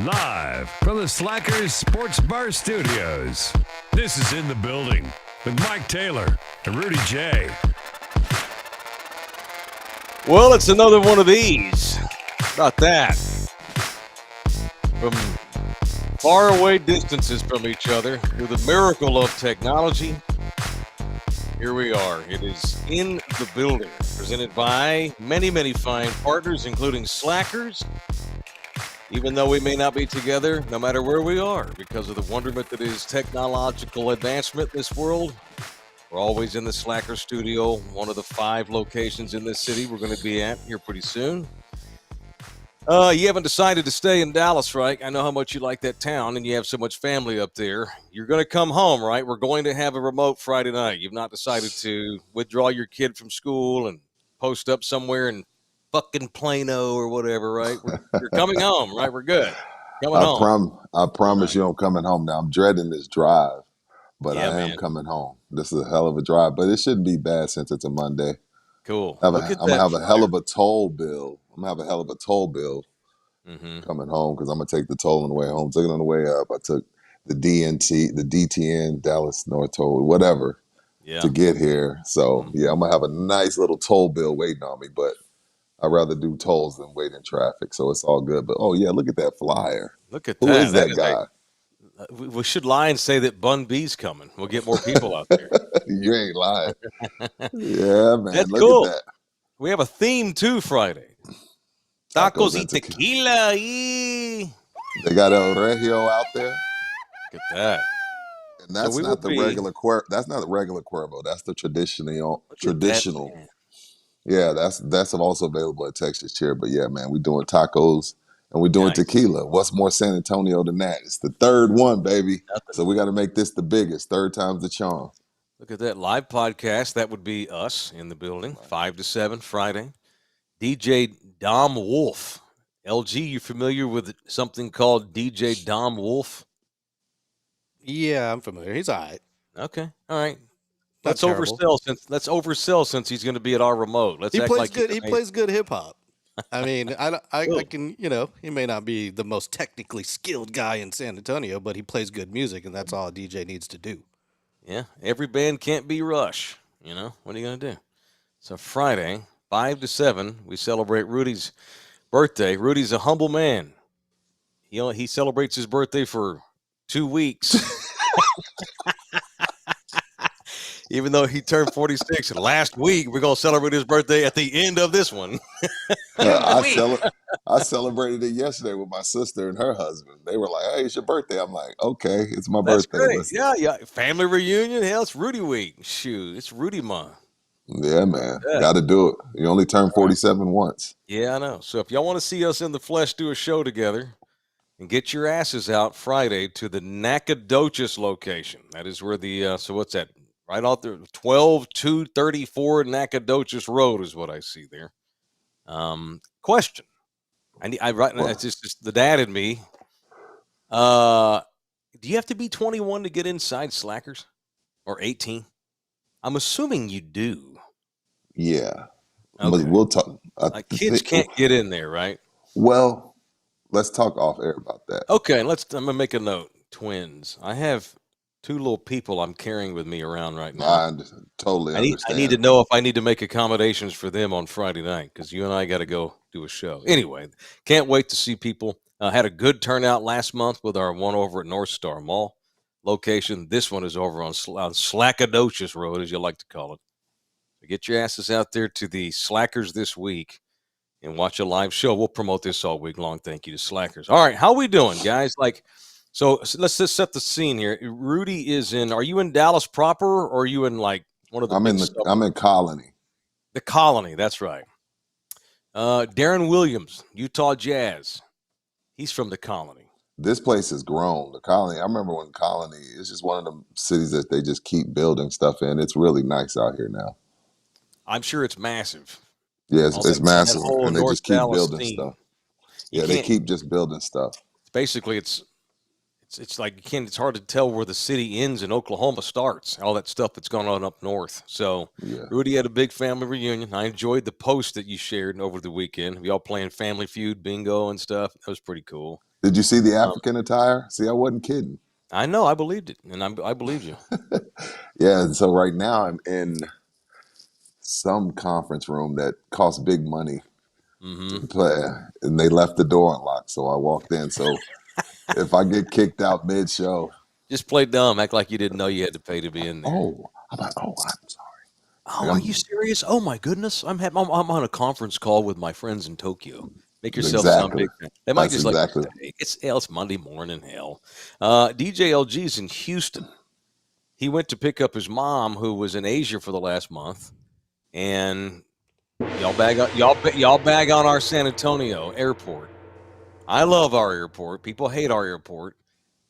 Live from the Slackers Sports Bar Studios. This is In the Building with Mike Taylor and Rudy Jay. Well, it's another one of these. How about that? From faraway distances from each other, through the miracle of technology, here we are. It is In the Building, presented by many, many fine partners, including Slackers. Even though we may not be together, no matter where we are, because of the wonderment that is technological advancement in this world, we're always in the Slacker studio, one of the 5 locations in this city we're going to be at here pretty soon. You haven't decided to stay in Dallas, right? I know how much you like that town, and you have so much family up there. You're going to come home, right? We're going to have a remote Friday night. You've not decided to withdraw your kid from school and post up somewhere in fucking Plano or whatever, right? You're coming home, right? We're good. Coming home. I promise you I'm coming home now. I'm dreading this drive, but Yeah, I am man. coming home. This is a hell of a drive, but it shouldn't be bad since it's a Monday. Cool. I'm Look at going to that have a flyer. hell of a toll bill. Mm-hmm. Coming home because I'm going to take the toll on the way home. Took it on the way up. I took the DTN, Dallas North Toll, whatever, Yeah. to get here. So, yeah, I'm going to have a nice little toll bill waiting on me, but I'd rather do tolls than wait in traffic, so it's all good. But, oh, yeah, look at that flyer. Look at Who that. is that guy? We should lie and say that Bun B's coming. We'll get more people out there. You ain't lying. Yeah, man. That's Look cool. at that. We have a theme too Friday. Tacos y tequila. Yee. They got El Regio out there. Look at that. And that's not the regular That's not the regular Cuervo. That's the traditional. That, Yeah, that's also available at Texas Chair. But yeah, man, we doing tacos and we doing Nice. tequila. What's more San Antonio than that? It's the third one, baby. Nothing. So we got to make this the biggest. Third time's the charm. Look at that live podcast. That would be us in the building, 5 to 7 Friday. DJ Dom Wolf. LG, you familiar with something called DJ Dom Wolf? Yeah, I'm familiar. He's all right. Okay. All right. Not Let's terrible. oversell since he's going to be at our remote. Let's He act plays like good. He amazing. plays good hip hop. I mean, I Cool. can, he may not be the most technically skilled guy in San Antonio, but he plays good music, and that's all a DJ needs to do. Yeah, every band can't be Rush. What are you going to do? So Friday, 5 to 7, we celebrate Rudy's birthday. Rudy's a humble man. He celebrates his birthday for 2 weeks. Even though he turned 46 last week, we're going to celebrate his birthday at the end of this one. I celebrated it yesterday with my sister and her husband. They were like, "Hey, it's your birthday." I'm like, "Okay, it's my That's birthday." great. Listen. Yeah. Family reunion. Hell, it's Rudy week. Shoot, it's Rudy month. Yeah, man. Yeah. Got to do it. You only turn 47 once. Yeah, I know. So if y'all want to see us in the flesh do a show together, and get your asses out Friday to the Nacogdoches location. That is where the so what's that? Right out there, 12234 Nacogdoches Road is what I see there. Question. It's just the dad in me. Do you have to be 21 to get inside Slackers? Or 18? I'm assuming you do. Yeah. Okay. We'll talk. Like kids can't get in there, right? Well, let's talk off air about that. Okay, I'm gonna make a note. Twins. I have 2 little people I'm carrying with me around right now. I totally understand. I need to know if I need to make accommodations for them on Friday night because you and I got to go do a show. Anyway, can't wait to see people. Had a good turnout last month with our one over at North Star Mall location. This one is over on Slackadocious Road, as you like to call it. So get your asses out there to the Slackers this week and watch a live show. We'll promote this all week long. Thank you to Slackers. All right, how we doing, guys? So let's just set the scene here. Rudy is in. Are you in Dallas proper, or are you in like one of the? I'm in Colony. The Colony. That's right. Darren Williams, Utah Jazz. He's from the Colony. This place has grown. The Colony. I remember when Colony. It's just one of the cities that they just keep building stuff in. It's really nice out here now. I'm sure it's massive. Yeah, it's massive, and they North just keep Dallas building scene. stuff. Yeah, they keep just building stuff. Basically, it's like it's hard to tell where the city ends and Oklahoma starts, all that stuff that's going on up north. So Yeah. Rudy had a big family reunion. I enjoyed the post that you shared over the weekend. Y'all playing Family Feud bingo and stuff. That was pretty cool. Did you see the Um, African attire? See, I wasn't kidding. I know, I believed it, and I believed you. Yeah, and so right now I'm in some conference room that costs big money Hmm. to play, and they left the door unlocked, so I walked in. So if I get kicked out mid-show, Just play dumb, act like you didn't know you had to pay to be in there. I'm sorry. Oh, Like are I'm you serious? Oh my goodness, I'm on a conference call with my friends in Tokyo. Make yourself sound exactly. big. They might That's just let you exactly. stay. It's Monday morning, hell. DJLG's in Houston. He went to pick up his mom, who was in Asia for the last month, and y'all bag on our San Antonio airport. I love our airport. People hate our airport.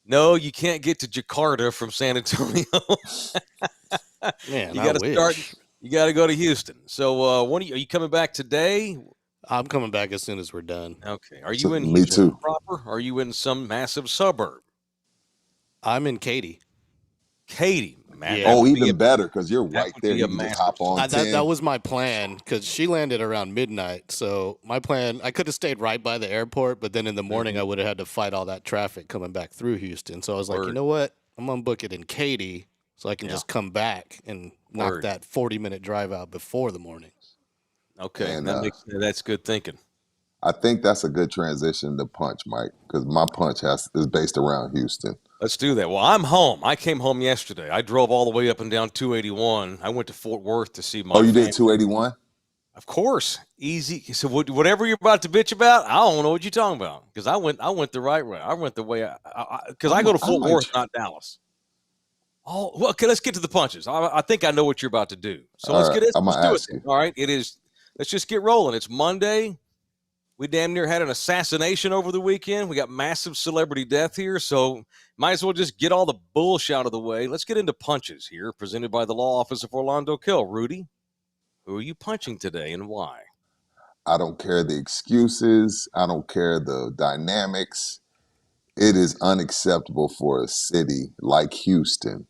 No, you can't get to Jakarta from San Antonio. Man, You I got to start. wish. You got to go to Houston. So, when are you coming back today? I'm coming back as soon as we're done. Okay. Are So, you in me Houston too. proper? Or are you in some massive suburb? I'm in Katy. Katy, man, Yeah. Oh, even better because you're that right would there. be You a can just massive hop on suburb. That 10. was my plan because she landed around midnight. So my plan, I could have stayed right by the airport, but then in the morning I would have had to fight all that traffic coming back through Houston. So I was like, you Word. know what? I'm gonna book it in Katy so I can Yeah. just come back and knock Word. that 40-minute drive out before the morning. Okay, And that's good thinking. I think that's a good transition to punch, Mike, because my punch is based around Houston. Let's do that. Well, I'm home. I came home yesterday. I drove all the way up and down 281. I went to Fort Worth to see Oh, my you did family. 281? Of course, easy. So whatever you're about to bitch about, I don't know what you're talking about because I went the right way. I went the way because I go to I Fort might. Worth, not Dallas. Oh, well, okay. Let's get to the punches. I think I know what you're about to do. So All right, I'm let's gonna do it. ask Then. you. All right. It is. Let's just get rolling. It's Monday. We damn near had an assassination over the weekend. We got massive celebrity death here, so might as well just get all the bullshit out of the way. Let's get into punches here, presented by the Law Office of Orlando Kill. Rudy, who are you punching today and why? I don't care the excuses. I don't care the dynamics. It is unacceptable for a city like Houston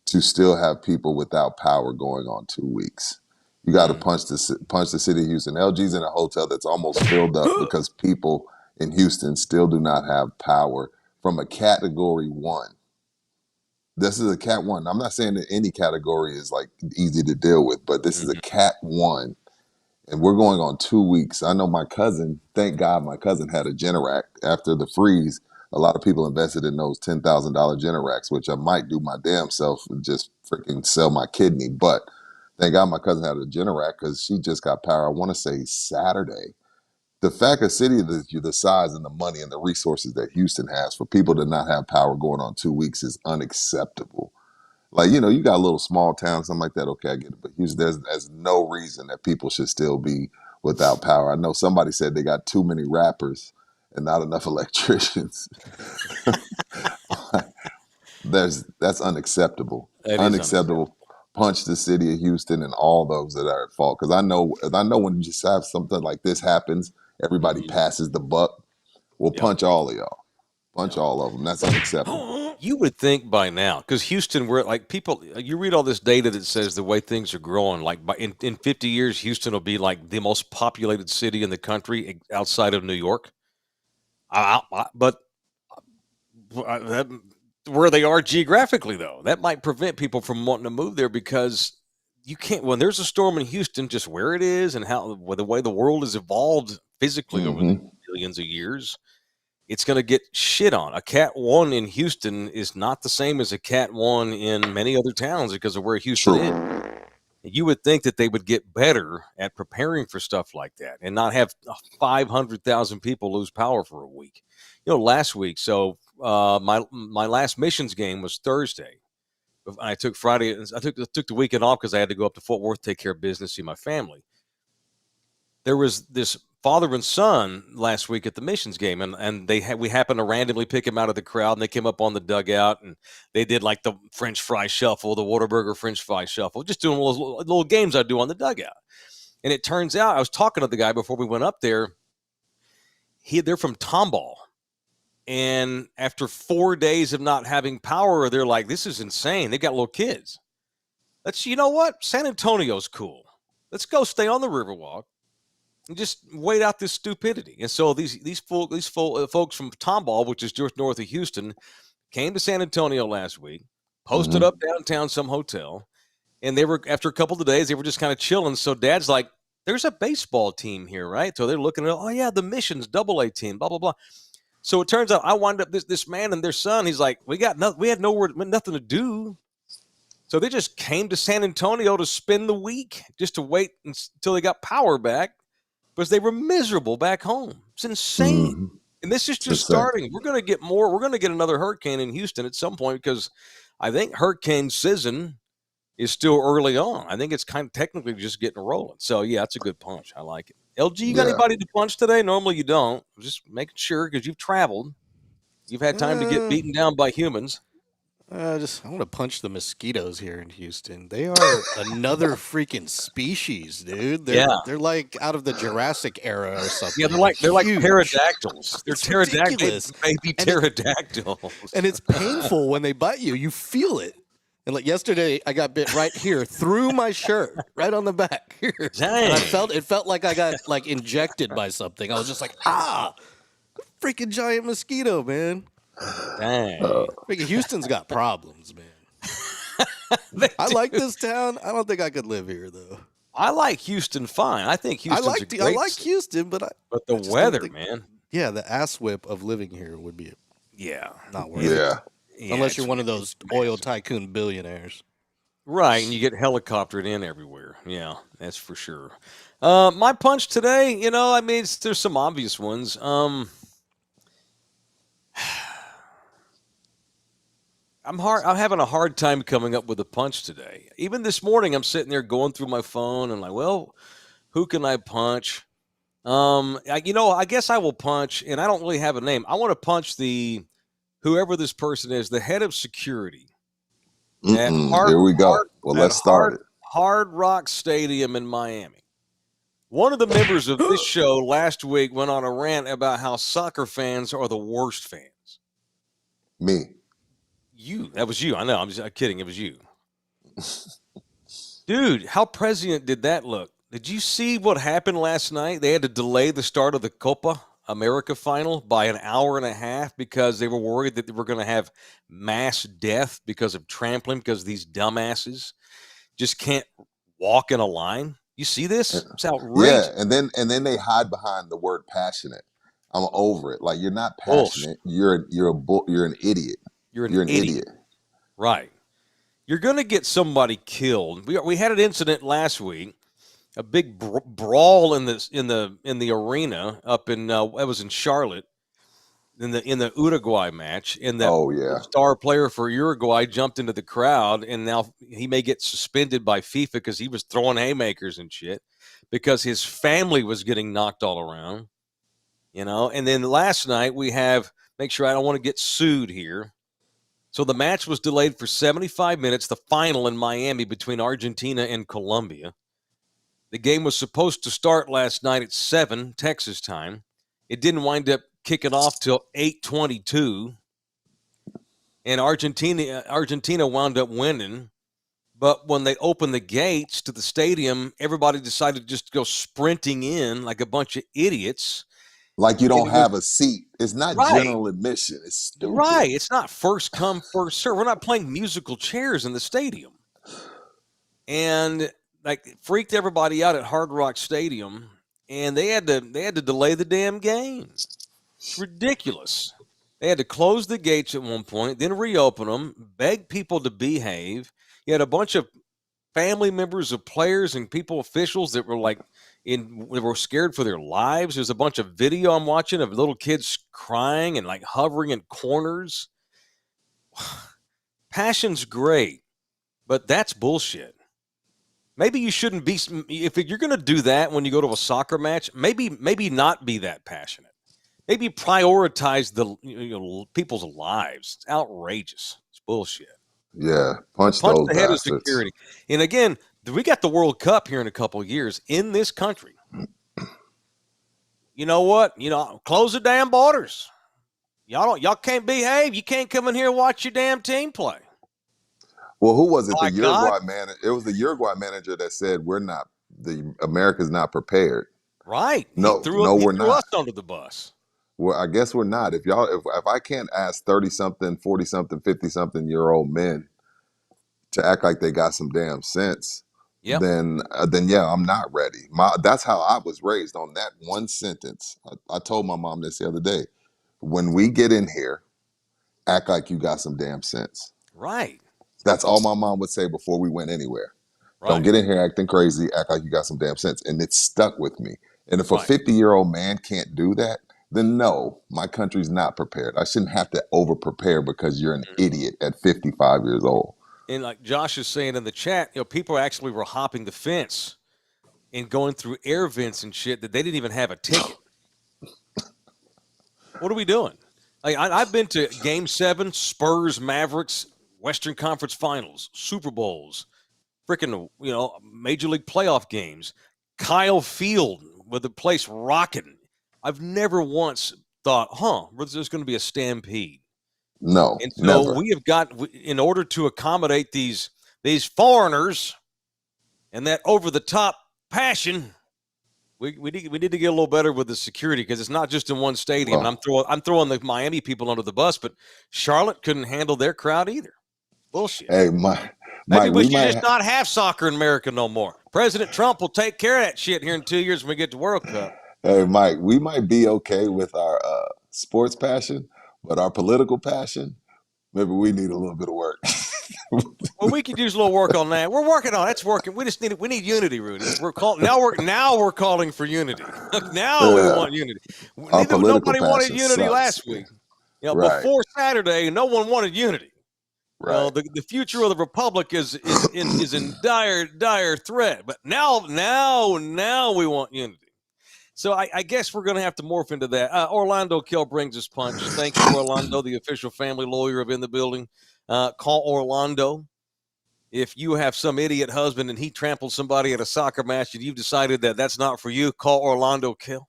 to still have people without power going on 2 weeks. You got to Mm. punch the city of Houston. LG's in a hotel that's almost filled up because people in Houston still do not have power from a category one. This is a cat one. I'm not saying that any category is like easy to deal with, but this is a Mhm. cat one, and we're going on 2 weeks. I know my cousin. Thank God, my cousin had a Generac after the freeze. A lot of people invested in those $10,000 Generacs, which I might do my damn self and just freaking sell my kidney. But thank God my cousin had a Generac because she just got power. I want to say Saturday. The fact a city of the size and the money and the resources that Houston has for people to not have power going on 2 weeks is unacceptable. Like, you got a little small town, something like that. Okay, I get it. But Houston, there's no reason that people should still be without power. I know somebody said they got too many rappers and not enough electricians. That's unacceptable. That is unacceptable. Unacceptable. Punch the city of Houston and all those that are at fault. Because I know when you just have something like this happens, everybody Mhm. passes the buck. We'll Yep. punch all of y'all. Punch Yep. all of them. That's unacceptable. You would think by now, because Houston, we're like people. You read all this data that says the way things are growing, like in 50 years, Houston will be like the most populated city in the country outside of New York. But that, where they are geographically, though, that might prevent people from wanting to move there because you can't. When there's a storm in Houston, just where it is and how the way the world has evolved physically over the Hmm. billions of years, it's going to get shit on. A Cat 1 in Houston is not the same as a Cat 1 in many other towns because of where Houston is. True. You would think that they would get better at preparing for stuff like that and not have 500,000 people lose power for a week. Last week, so my last missions game was Thursday. I took Friday. I took the weekend off because I had to go up to Fort Worth, take care of business, see my family. There was this father and son last week at the missions game, and we happened to randomly pick him out of the crowd, and they came up on the dugout, and they did like the French fry shuffle, the Whataburger French fry shuffle, just doing little games I do on the dugout. And it turns out I was talking to the guy before we went up there. They're from Tomball, and after 4 days of not having power, they're like, "This is insane." They got little kids. You know what? San Antonio's cool. Let's go stay on the Riverwalk. and just wait out this stupidity. And so these folks from Tomball, which is just north of Houston, came to San Antonio last week, posted Mm-hmm. up downtown some hotel, and they were, after a couple of days, they were just kind of chilling. So Dad's like, "There's a baseball team here, right?" So they're looking at, "Oh yeah, the Missions AA team, blah blah blah." So it turns out I wound up this man and their son. He's like, we had nothing to do. So they just came to San Antonio to spend the week, just to wait until they got power back, because they were miserable back home. It's insane. Mm-hmm. And this is It's just insane. starting. We're going to get more. We're going to get another hurricane in Houston at some point, because I think hurricane season is still early on. I think it's kind of technically just getting rolling. So yeah, that's a good punch. I like it. LG, you got Yeah. anybody to punch today? Normally you don't. Just making sure, because you've traveled. You've had time to get beaten down by humans. I want to punch the mosquitoes here in Houston. They are another freaking species, dude. They're like out of the Jurassic era or something. Yeah, they're like Huge. pterodactyls. They're It's ridiculous. baby pterodactyls. And it's painful when they bite you. You feel it. And like yesterday, I got bit right here through my shirt, right on the back here. Dang. And it felt like I got like injected by something. I was just like, freaking giant mosquito, man. Dang. Freaking Houston's got problems, man. I like this town. I don't think I could live here though. I like Houston fine. I think Houston's a great I like Houston, but the just weather, don't think- man. yeah, the ass whip of living here would be Yeah. not worth it. Yeah. Unless you're one of those oil tycoon billionaires. Right, and you get helicoptered in everywhere. Yeah, that's for sure. My punch today, I mean, there's some obvious ones. I'm having a hard time coming up with a punch today. Even this morning, I'm sitting there going through my phone and like, well, who can I punch? I guess I will punch, and I don't really have a name. I want to punch whoever this person is, the head of security. Here we go. Well, let's start it. Hard Rock Stadium in Miami. One of the members of this show last week went on a rant about how soccer fans are the worst fans. Me. That was you. I know. I'm just kidding. It was you. Dude, how prescient did that look? Did you see what happened last night? They had to delay the start of the Copa America final by an hour and a half because they were worried that they were going to have mass death because of trampling, because these dumbasses just can't walk in a line. You see this? It's outrageous. Yeah, and then they hide behind the word passionate. I'm over it. Like, you're not passionate. You're an idiot. You're an idiot. Right. You're going to get somebody killed. We had an incident last week, a big brawl in the arena up in it was in Charlotte in the Uruguay match. And the star player for Uruguay jumped into the crowd, and now he may get suspended by FIFA because he was throwing haymakers and shit because his family was getting knocked all around. And then last night make sure I don't want to get sued here. So the match was delayed for 75 minutes, the final in Miami between Argentina and Colombia. The game was supposed to start last night at 7 Texas time. It didn't wind up kicking off till 8:22. And Argentina wound up winning. But when they opened the gates to the stadium, everybody decided to just go sprinting in like a bunch of idiots. Like you don't have a seat. It's not general admission. It's stupid. Right. It's not first come, first serve. We're not playing musical chairs in the stadium. And like freaked everybody out at Hard Rock Stadium, and they had to delay the damn game. It's ridiculous. They had to close the gates at one point, then reopen them, beg people to behave. You had a bunch of family members of players and officials that were they were scared for their lives. There's a bunch of video I'm watching of little kids crying and like hovering in corners. Passion's great, but that's bullshit. Maybe you shouldn't be, if you're going to do that when you go to a soccer match, maybe not be that passionate. Maybe prioritize the people's lives. It's outrageous. It's bullshit. Yeah, punch those the head bastards. of security. And again, we got the World Cup here in a couple of years in this country. You know what? Close the damn borders. Y'all can't behave. You can't come in here and watch your damn team play. Well, who was it? My The Uruguay manager. It was the Uruguay manager that said America's not prepared. Right. He No, threw no, he we're threw us not. under the bus. Well, I guess we're not. If I can't ask 30 something, 40 something, 50 something year old men to act like they got some damn sense, Yep. then yeah, I'm not ready. That's how I was raised, on that one sentence. I told my mom this the other day. When we get in here, act like you got some damn sense. Right. That's all my mom would say before we went anywhere. Don't Right. get in here acting crazy. Act like you got some damn sense. And it stuck with me. And if a Right. 50-year-old man can't do that, then no, my country's not prepared. I shouldn't have to over prepare because you're an idiot at 55 years old. And like Josh is saying in the chat, people actually were hopping the fence and going through air vents and shit that they didn't even have a ticket. What are we doing? Like I've been to Game 7, Spurs, Mavericks, Western Conference Finals, Super Bowls, freaking Major League playoff games, Kyle Field with the place rocking. I've never once thought, there's going to be a stampede. No, And so never. we have got, in order to accommodate these foreigners and that over the top passion, we need to get a little better with the security, because it's not just in one stadium. Well, And I'm throwing the Miami people under the bus, but Charlotte couldn't handle their crowd either. Bullshit. hey, Maybe Mike, we we should might just not have soccer in America no more. President Trump will take care of that shit here in 2 years when we get to World Cup. hey, Mike, we might be okay with our sports passion, but our political passion, maybe we need a little bit of work. Well, we could use a little work on that. We're working on it. It's working. We need unity, Rudy. We're calling for unity. Now we want unity. Our political Nobody wanted passion unity sucks. last week. Right, Before Saturday, no one wanted unity. right. The future of the republic is in dire threat. But now we want unity. So I guess we're going to have to morph into that. Orlando Kill brings us punch. Thank you, Orlando, the official family lawyer of In the Building. Call Orlando. If you have some idiot husband and he trampled somebody at a soccer match and you've decided that that's not for you, call Orlando Kill.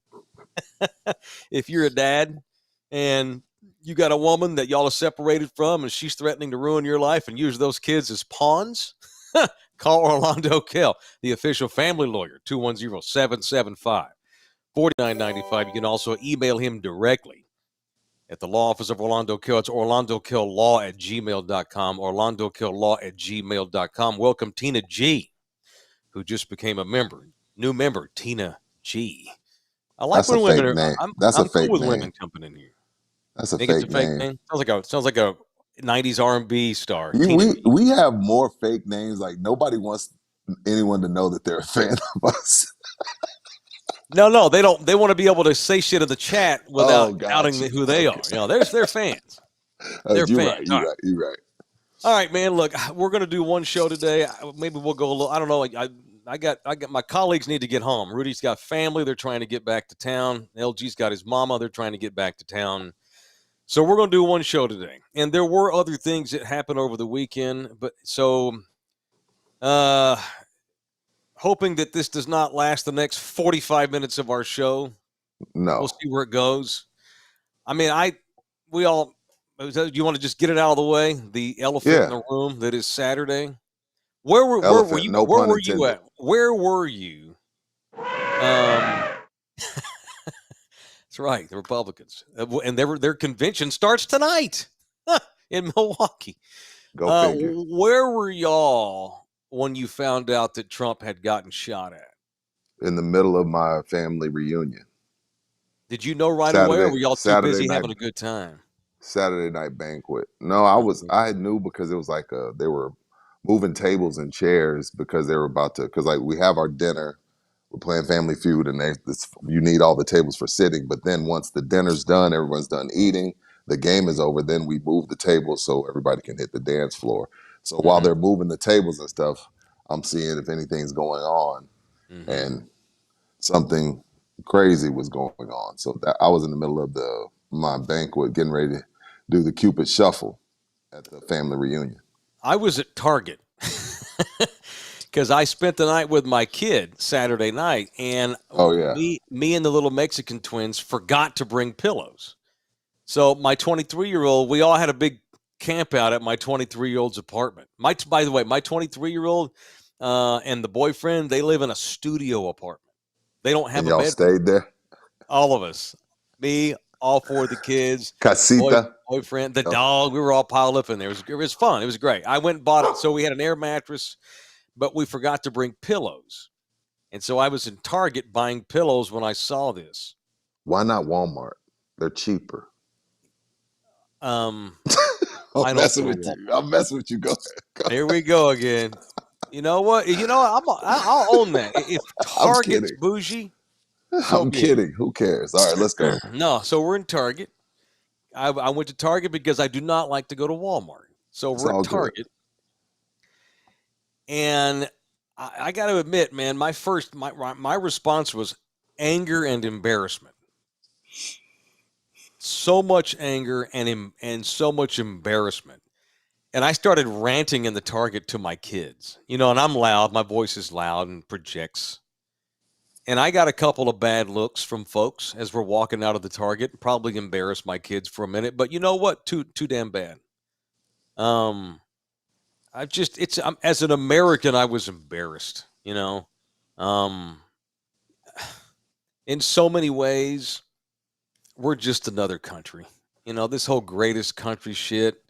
If you're a dad and you got a woman that y'all are separated from and she's threatening to ruin your life and use those kids as pawns, call Orlando Kill, the official family lawyer, 210-775-4995. You can also email him directly at the law office of Orlando Kill. It's orlandokilllaw@gmail.com, orlandokilllaw@gmail.com. Welcome Tina G, who just became a member, new member, Tina G. I like That's a when women fake are. name. I'm That's a cool fake with name. women jumping in here. That's a Think it's a fake fake name. name. Sounds like a '90s R&B star. You, Tina we G. we have more fake names. Like, nobody wants anyone to know that they're a fan of us. No, they don't. They want to be able to say shit in the chat without outing gotcha. who they are. They're fans. They're You're fans. right. You're right. You're right. All right, man. Look, we're gonna do one show today. Maybe we'll go a little. I don't know. I got my colleagues need to get home. Rudy's got family. They're trying to get back to town. LG's got his mama. They're trying to get back to town. So we're gonna do one show today. And there were other things that happened over the weekend, but hoping that this does not last the next 45 minutes of our show. No. We'll see where it goes. I mean, you want to just get it out of the way? The elephant in the room that is Saturday. Where were you? No Where pun were you intended. at? Where were you? That's right, the Republicans, and their convention starts tonight in Milwaukee. Go figure. Where were y'all when you found out that Trump had gotten shot at? In the middle of my family reunion. Did you know right away, or were y'all too Saturday busy night, having a good time? Saturday night banquet. No, I knew because it was like they were moving tables and chairs because they were about to, because like we have our dinner, we're playing Family Feud, and you need all the tables for sitting. But then once the dinner's done, everyone's done eating, the game is over, then we move the tables so everybody can hit the dance floor. So while they're moving the tables and stuff, I'm seeing if anything's going on, and something crazy was going on. So that I was in the middle of my banquet, getting ready to do the Cupid Shuffle at the family reunion. I was at Target because I spent the night with my kid Saturday night, and me and the little Mexican twins forgot to bring pillows. So my 23-year-old, we all had a big camp out at my 23-year-old's apartment. By the way, my 23-year-old and the boyfriend, they live in a studio apartment. They don't have And a y'all bedroom. stayed there? All of us. Me, all 4 of the kids, Casita? boyfriend, the Oh. dog. We were all piled up in there. It was fun. It was great. I went and bought it. So we had an air mattress, but we forgot to bring pillows. And so I was in Target buying pillows when I saw this. Why not Walmart? They're cheaper. I I'm don't messing go to with Walmart. you. I'm messing with you. Go ahead. Here we go again. You know what? I'll own that. If I'm Target's kidding. bougie, so I'm be it. kidding. Who cares? All right, let's go. No, so we're in Target. I went to Target because I do not like to go to Walmart. So It's we're at all good. Target. And I got to admit, man, my response was anger and embarrassment. So much anger and so much embarrassment. And I started ranting in the Target to my kids. And I'm loud. My voice is loud and projects. And I got a couple of bad looks from folks as we're walking out of the Target. Probably embarrassed my kids for a minute, but you know what? Too damn bad. As an American, I was embarrassed. In so many ways, we're just another country. This whole greatest country shit.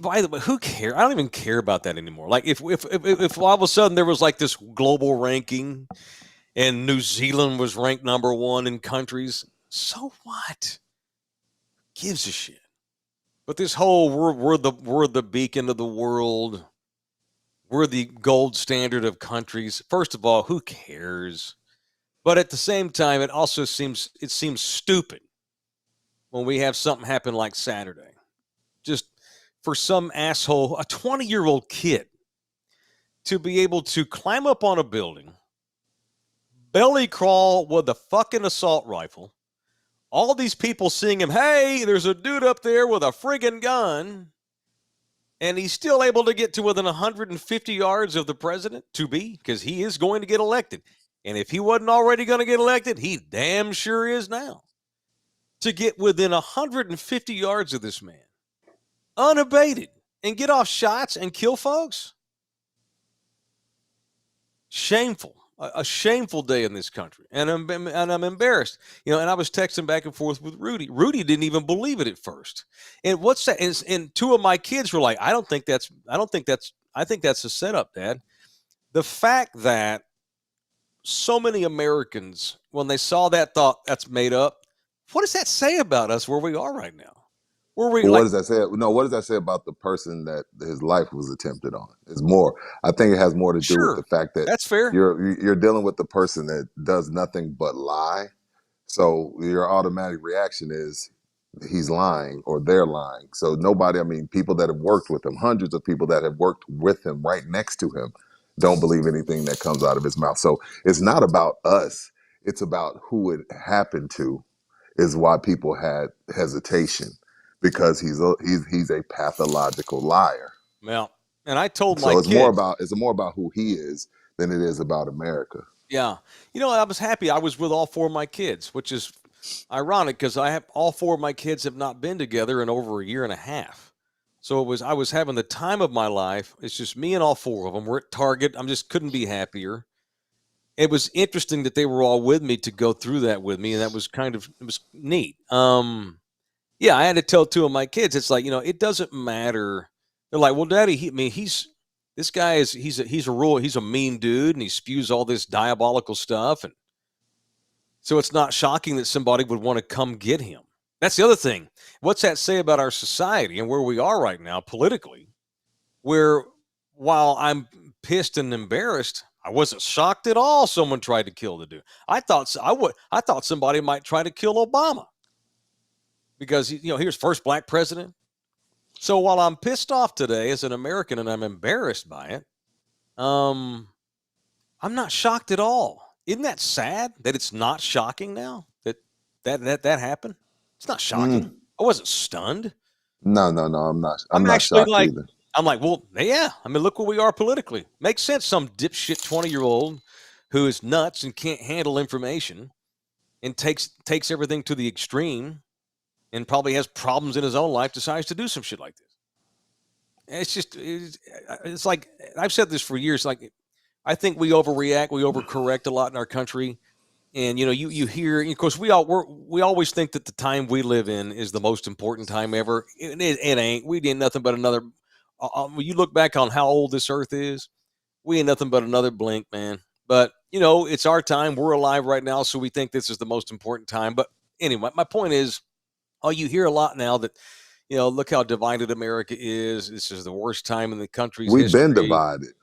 By the way, who cares? I don't even care about that anymore. Like if all of a sudden there was like this global ranking and New Zealand was ranked number 1 in countries, so what? Gives a shit. But this whole we're the beacon of the world. We're the gold standard of countries. First of all, who cares? But at the same time, it also seems stupid when we have something happen like Saturday. Just for some asshole, a 20-year-old kid, to be able to climb up on a building, belly crawl with a fucking assault rifle, all these people seeing him, hey, there's a dude up there with a friggin' gun, and he's still able to get to within 150 yards of the president, because he is going to get elected. And if he wasn't already going to get elected, he damn sure is now. To get within 150 yards of this man, unabated, and get off shots and kill folks? Shameful. A shameful day in this country. And I'm embarrassed. And I was texting back and forth with Rudy. Rudy didn't even believe it at first. And what's that? And 2 of my kids were like, I think that's a setup, Dad. The fact that so many Americans, when they saw that, thought that's made up. What does that say about us where we are right now? Well, what does that say? No, what does that say about the person that his life was attempted on? It's more. I think it has more to do with the fact that that's fair. You're dealing with the person that does nothing but lie. So your automatic reaction is he's lying or they're lying. So people that have worked with him, hundreds of people that have worked with him right next to him, don't believe anything that comes out of his mouth. So it's not about us. It's about who it happened to is why people had hesitation, because he's a pathological liar. Well, and I told So my it's kids, more about who he is than it is about America. Yeah. I was happy I was with all 4 of my kids, which is ironic because all 4 of my kids have not been together in over a year and a half. So I was having the time of my life. It's just me and all 4 of them. We're at Target. I just couldn't be happier. It was interesting that they were all with me to go through that with me, and that was it was neat. Yeah, I had to tell 2 of my kids, it's like, it doesn't matter. They're like, well, Daddy, this guy he's a mean dude, and he spews all this diabolical stuff. And so it's not shocking that somebody would want to come get him. That's the other thing. What's that say about our society and where we are right now politically, where while I'm pissed and embarrassed, I wasn't shocked at all someone tried to kill the dude. I thought somebody might try to kill Obama because, he was first black president. So while I'm pissed off today as an American and I'm embarrassed by it, I'm not shocked at all. Isn't that sad that it's not shocking now that happened? It's not shocking. I wasn't stunned. No, I'm not. I'm not actually shocked either. I'm like, well, yeah. Look where we are politically. Makes sense. Some dipshit 20-year-old who is nuts and can't handle information and takes everything to the extreme and probably has problems in his own life decides to do some shit like this. It's like, I've said this for years. Like, I think we overreact, we overcorrect a lot in our country. And you hear, of course, we always think that the time we live in is the most important time ever. It ain't. We ain't nothing but another. When you look back on how old this earth is, we ain't nothing but another blink, man. But it's our time. We're alive right now, so we think this is the most important time. But anyway, my point is, you hear a lot now that look how divided America is. This is the worst time in the country's We've been history. divided.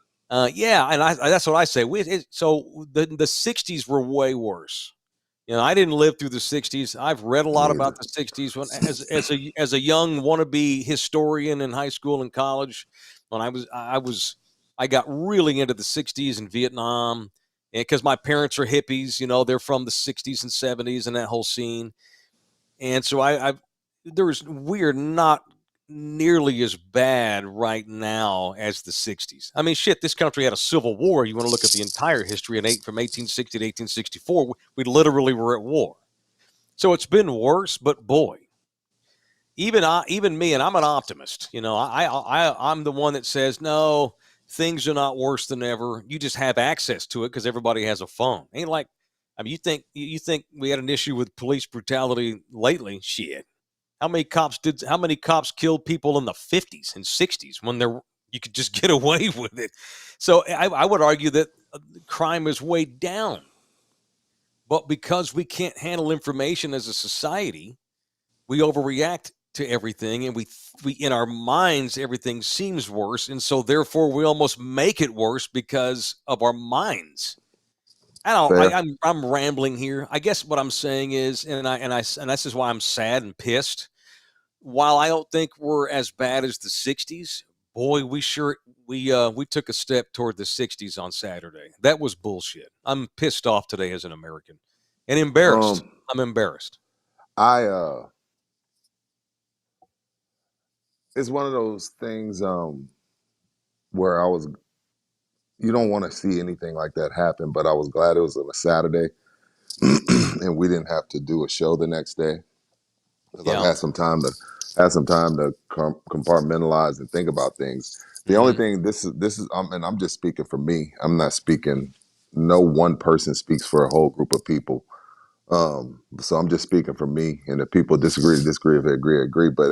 Yeah, and that's what I say. So the '60s were way worse. I didn't live through the '60s. I've read a lot Neither. about the '60s as a young wannabe historian in high school and college. When I got really into the '60s and Vietnam, and because my parents are hippies, they're from the '60s and '70s and that whole scene. And so we are not nearly as bad right now as the '60s. I mean, shit, this country had a civil war. You want to look at the entire history from 1860 to 1864, we literally were at war. So it's been worse, but boy, even me, and I'm an optimist. I'm the one that says, no, things are not worse than ever. You just have access to it because everybody has a phone. Ain't like, I mean, you think we had an issue with police brutality lately? Shit. How many cops killed people in the 50s and 60s when you could just get away with it? So I would argue that crime is way down. But because we can't handle information as a society, we overreact to everything, and we in our minds everything seems worse, and so therefore we almost make it worse because of our minds. I'm rambling here. I guess what I'm saying is, and this is why I'm sad and pissed. While I don't think we're as bad as the '60s, boy, we took a step toward the '60s on Saturday. That was bullshit. I'm pissed off today as an American, and embarrassed. I'm embarrassed. It's one of those things where you don't want to see anything like that happen, but I was glad it was on a Saturday and we didn't have to do a show the next day. Because I've had some time to compartmentalize and think about things. The only thing this is and I'm just speaking for me. I'm not speaking. No one person speaks for a whole group of people. So I'm just speaking for me. And if people disagree, disagree. If they agree, agree. But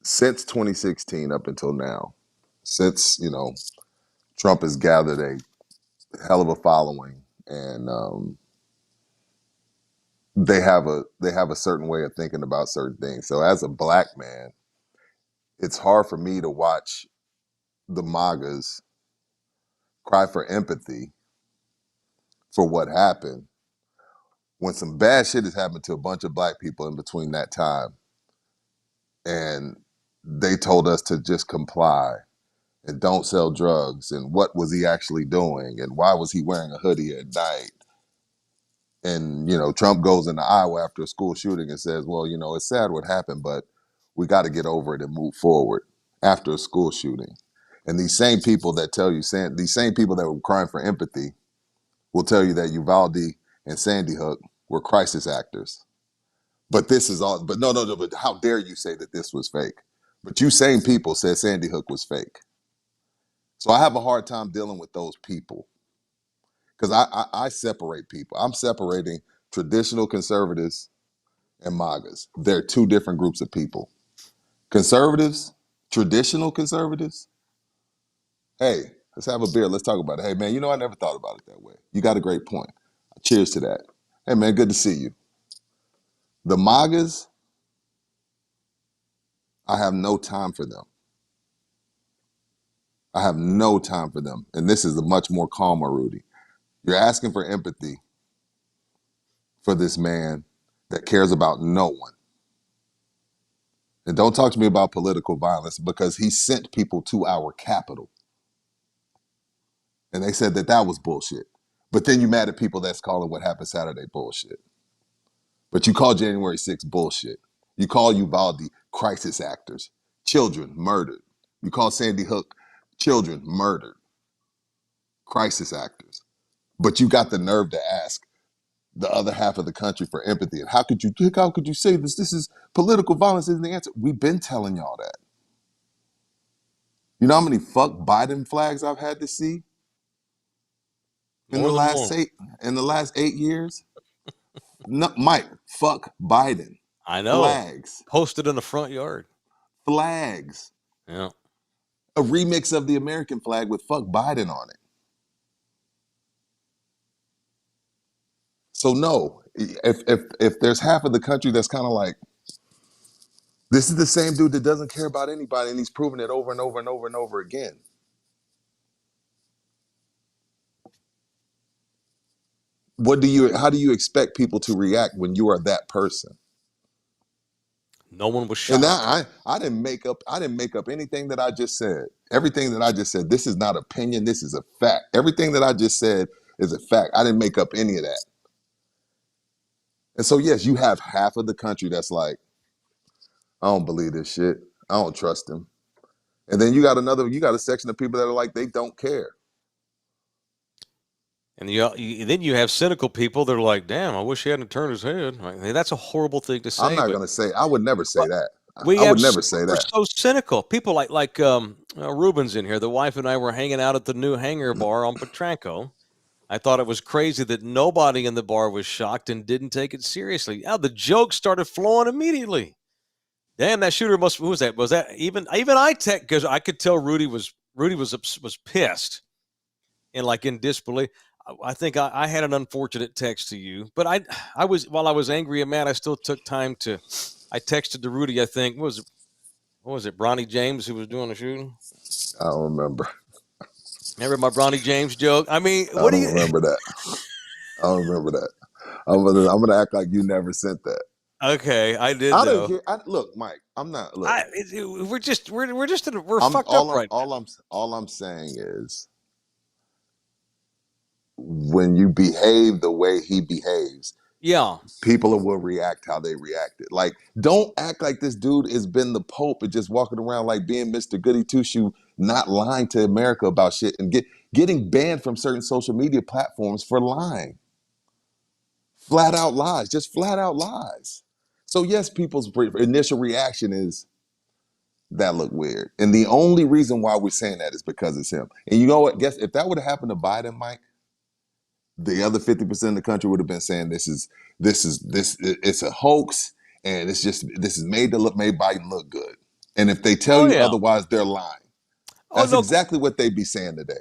since 2016 up until now, since Trump has gathered a hell of a following, and they have a certain way of thinking about certain things. So as a black man, it's hard for me to watch the MAGAs cry for empathy for what happened when some bad shit has happened to a bunch of black people in between that time. And they told us to just comply and don't sell drugs. And what was he actually doing? And why was he wearing a hoodie at night? And, Trump goes into Iowa after a school shooting and says, well, it's sad what happened, but we got to get over it and move forward after a school shooting. And these same people that were crying for empathy will tell you that Uvalde and Sandy Hook were crisis actors. But this is all, but no, but how dare you say that this was fake? But you same people said Sandy Hook was fake. So I have a hard time dealing with those people. Because I separate people. I'm separating traditional conservatives and MAGAs. They're two different groups of people. Conservatives, traditional conservatives, hey, let's have a beer. Let's talk about it. Hey, man, I never thought about it that way. You got a great point. Cheers to that. Hey, man, good to see you. The MAGAs, I have no time for them. I have no time for them. And this is a much more calmer Rudy. You're asking for empathy for this man that cares about no one. And don't talk to me about political violence because he sent people to our capital. And they said that was bullshit. But then you mad at people that's calling what happened Saturday bullshit. But you call January 6th bullshit. You call Uvalde crisis actors, children murdered. You call Sandy Hook children murdered, crisis actors. But you got the nerve to ask the other half of the country for empathy. And how could you say this? This is political violence isn't the answer. We've been telling y'all that. You know how many fuck Biden flags I've had to see? in the More than last one. 8 years? No, Mike, fuck Biden. I know. Flags. Posted in the front yard. Flags. Yeah. A remix of the American flag with fuck Biden on it. So no, if there's half of the country that's kind of like, this is the same dude that doesn't care about anybody, and he's proven it over and over and over and over again. How do you expect people to react when you are that person? No one was And shocked. I didn't make up anything that I just said. Everything that I just said, this is not opinion, this is a fact. Everything that I just said is a fact. I didn't make up any of that. And so yes, you have half of the country that's like, I don't believe this shit. I don't trust him. And then you got a section of people that are like, they don't care. And then you have cynical people that are like, damn, I wish he hadn't turned his head. Like, hey, that's a horrible thing to I'm say, not but gonna say, I would never say that. we I would have never say we're that. so cynical. People like Ruben's in here. The wife and I were hanging out at the new hangar bar on Petranco. I thought it was crazy that nobody in the bar was shocked and didn't take it seriously. Now the jokes started flowing immediately. Damn, that shooter who was that? Was that even I because I could tell Rudy was pissed and like in disbelief. I think I had an unfortunate text to you, but I was while I was angry and mad, I still took time to. I texted to Rudy. I think what was it? Bronny James who was doing the shooting. I don't remember. Remember my Bronny James joke? I mean, I what do don't you? remember that. I don't remember that. I'm gonna act like you never sent that. Okay, I did I don't though. care. Look, Mike. I'm not. Look, We're just we're I'm fucked up right now. all I'm saying is, when you behave the way he behaves, Yeah. people will react how they reacted. Like, don't act like this dude has been the Pope and just walking around like being Mr. Goody Two Shoe, not lying to America about shit and getting banned from certain social media platforms for lying. Flat out lies, just flat out lies. So yes, people's initial reaction is, that look weird. And the only reason why we're saying that is because it's him. And you know what? Guess if that would have happened to Biden, Mike, the other 50% of the country would have been saying it's a hoax, and this is made Biden look good. And if they tell Oh you yeah. otherwise, they're lying. Oh That's no. exactly what they'd be saying today.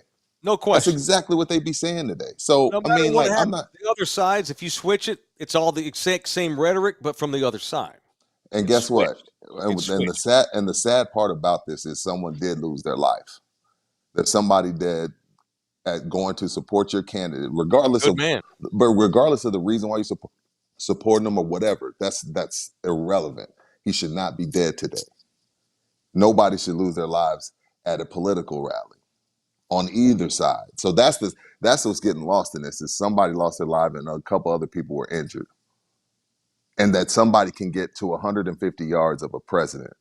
No That's question. exactly what they'd be saying today. So No I matter mean, what like, I'm happens, not. the other sides, if you switch it, it's all the exact same rhetoric, but from the other side. And It's guess what? switched. It's switched. The sad part about this is someone did lose their life. That somebody did at going to support your candidate, Good man. regardless of the reason why you supporting them or whatever. That's irrelevant. He should not be dead today. Nobody should lose their lives at a political rally on either side. So that's what's getting lost in this, is somebody lost their life and a couple other people were injured. And that somebody can get to 150 yards of a president.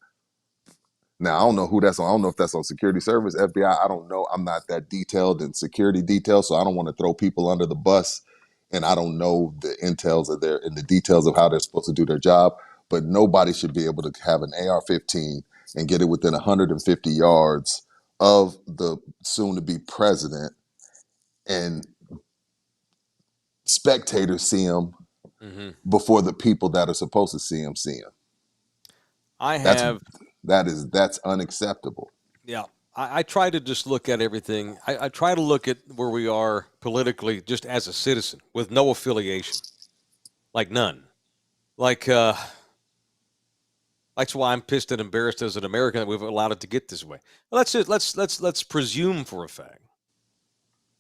Now, I don't know who that's on. I don't know if that's on security service, FBI. I don't know. I'm not that detailed in security details, so I don't want to throw people under the bus. And I don't know the intels of the details of how they're supposed to do their job. But nobody should be able to have an AR-15 and get it within 150 yards of the soon-to-be president, and spectators see him Mm-hmm. before the people that are supposed to see him see him. I That's have, that's unacceptable. yeah. I try to just look at everything. I try to look at where we are politically just as a citizen with no affiliation, like none. Like, that's why I'm pissed and embarrassed as an American that we've allowed it to get this way. Let's presume for a fact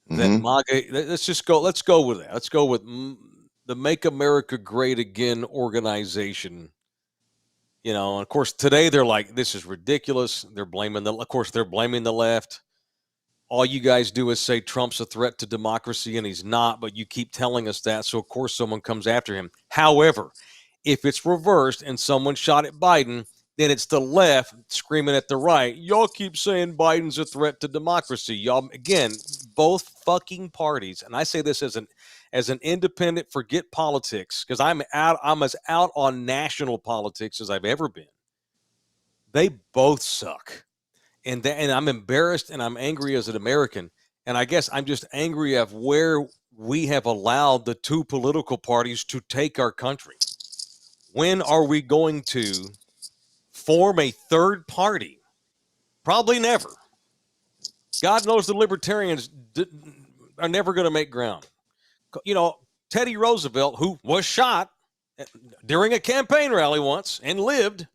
that Hmm. MAGA. Let's go with that. Let's go with the Make America Great Again organization. And of course, today they're like, this is ridiculous. They're blaming they're blaming the left. All you guys do is say Trump's a threat to democracy, and he's not, but you keep telling us that. So, of course, someone comes after him. However, if it's reversed and someone shot at Biden, then it's the left screaming at the right. Y'all keep saying Biden's a threat to democracy. Y'all, again, both fucking parties. And I say this as an independent, forget politics, because I'm as out on national politics as I've ever been. They both suck. And I'm embarrassed and I'm angry as an American. And I guess I'm just angry at where we have allowed the two political parties to take our country. When are we going to form a third party? Probably never. God knows the libertarians are never going to make ground. You know, Teddy Roosevelt, who was shot during a campaign rally once and lived,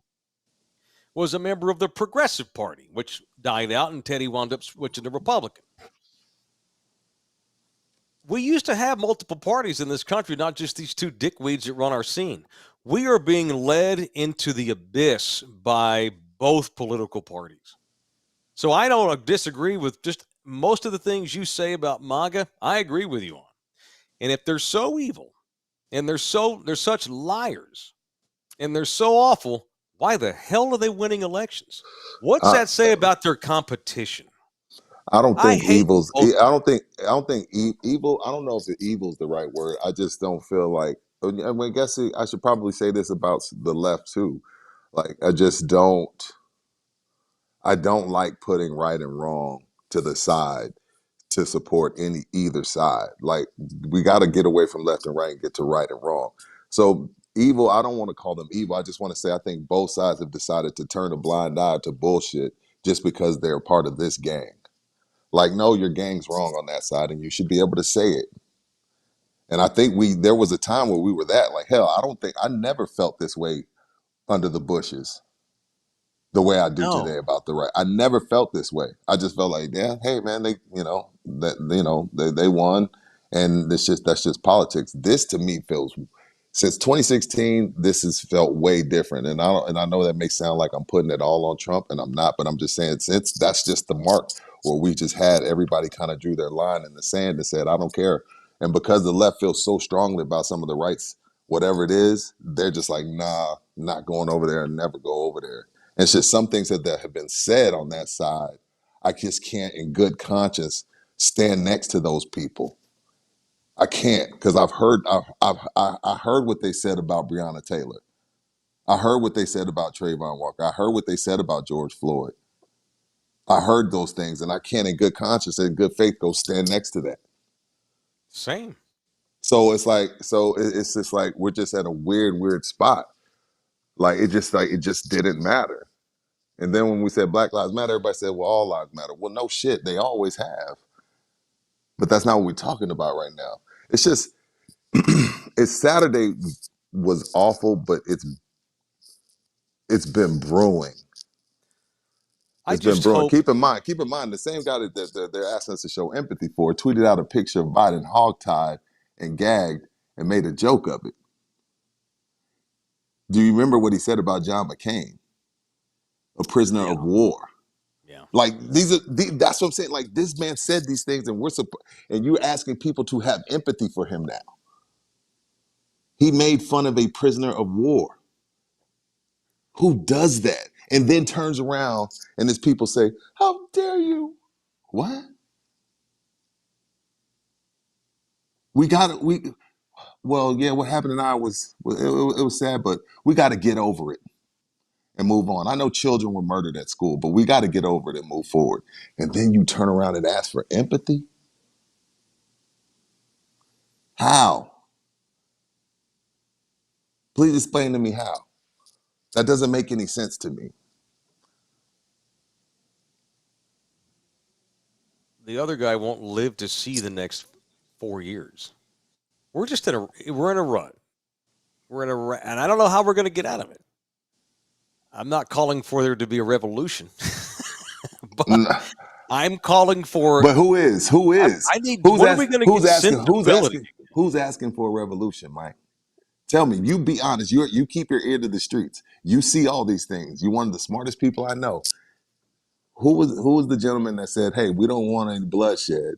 was a member of the Progressive Party, which died out, and Teddy wound up switching to Republican. We used to have multiple parties in this country, not just these two dickweeds that run our scene. We are being led into the abyss by both political parties. So I don't disagree with just most of the things you say about MAGA. I agree with you on. And if they're so evil and they're such liars and they're so awful, why the hell are they winning elections? What's I, that say about their competition? I don't I think hate evil's. both. I don't think evil. I don't know if evil's the right word. I just don't feel like. I mean, I guess I should probably say this about the left too. Like, I just don't. I don't like putting right and wrong to the side to support either side. Like, we got to get away from left and right and get to right and wrong. So evil, I don't want to call them evil. I just want to say I think both sides have decided to turn a blind eye to bullshit just because they're part of this gang. Like, no, your gang's wrong on that side, and you should be able to say it. And I think there was a time where we were that. Like, hell, I never felt this way under the Bushes the way I do today No. about the right. I never felt this way. I just felt like, yeah, hey man, they won, and that's just politics. This to me feels, since 2016, this has felt way different. And I know that may sound like I'm putting it all on Trump, and I'm not, but I'm just saying, since that's just the mark where we just had everybody kind of drew their line in the sand and said, I don't care. And because the left feels so strongly about some of the rights, whatever it is, they're just like, nah, not going over there and never go over there. And it's just some things that have been said on that side. I just can't, in good conscience, stand next to those people. I can't, because I heard what they said about Breonna Taylor. I heard what they said about Trayvon Walker. I heard what they said about George Floyd. I heard those things, and I can't, in good conscience, in good faith, go stand next to that. Same. So it's just like we're just at a weird spot. Like it just didn't matter. And then when we said Black Lives Matter, everybody said, well, all lives matter. Well, no shit, they always have. But that's not what we're talking about right now. It's just, it's Saturday was awful, but it's been brewing. I It's been just brewing. hope. Keep in mind, the same guy that they're asking us to show empathy for tweeted out a picture of Biden hogtied and gagged and made a joke of it. Do you remember what he said about John McCain, a prisoner Yeah. of war? Yeah. Like that's what I'm saying. Like, this man said these things, and and you're asking people to have empathy for him now. He made fun of a prisoner of war. Who does that? And then turns around and his people say, "How dare you?" What? Well, yeah, what happened in Iowa it was sad, but we got to get over it and move on. I know children were murdered at school, but we got to get over it and move forward. And then you turn around and ask for empathy? How? Please explain to me how. That doesn't make any sense to me. The other guy won't live to see the next 4 years. We're in a rut. And I don't know how we're going to get out of it. I'm not calling for there to be a revolution, but I'm calling for. But who is? Who is? I need. When are we going to get sensibility? Who's asking for a revolution, Mike? Tell me. You be honest. You keep your ear to the streets. You see all these things. You're one of the smartest people I know. Who was the gentleman that said, "Hey, we don't want any bloodshed,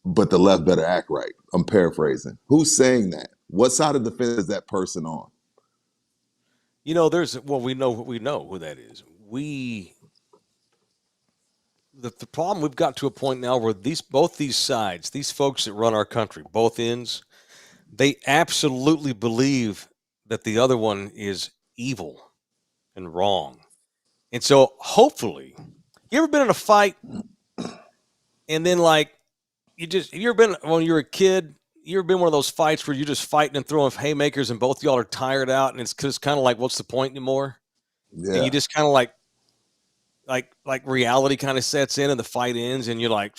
but the left better act right"? I'm paraphrasing. Who's saying that? What side of the fence is that person on? We know who that is. The problem, we've got to a point now where both these sides, these folks that run our country, both ends, they absolutely believe that the other one is evil and wrong. And so hopefully, you ever been in a fight And then like you ever been when you were a kid? You ever been one of those fights where you're just fighting and throwing haymakers, and both y'all are tired out, and it's just kind of like, what's the point anymore? And you Yeah. just kind of like reality kind of sets in, and the fight ends, and you're like,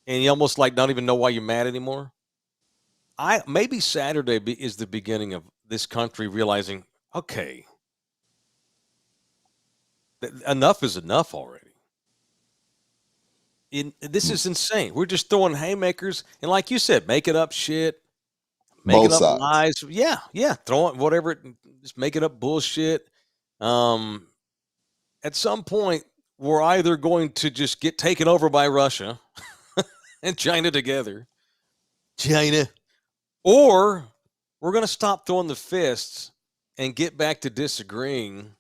and you almost like don't even know why you're mad anymore. Maybe Saturday is the beginning of this country realizing, okay, enough is enough already. This is insane. We're just throwing haymakers, and like you said, making up shit, making Both up sides. lies. Yeah, throwing whatever, just making up bullshit. Um, at some point, we're either going to just get taken over by Russia and China together, China, or we're going to stop throwing the fists and get back to disagreeing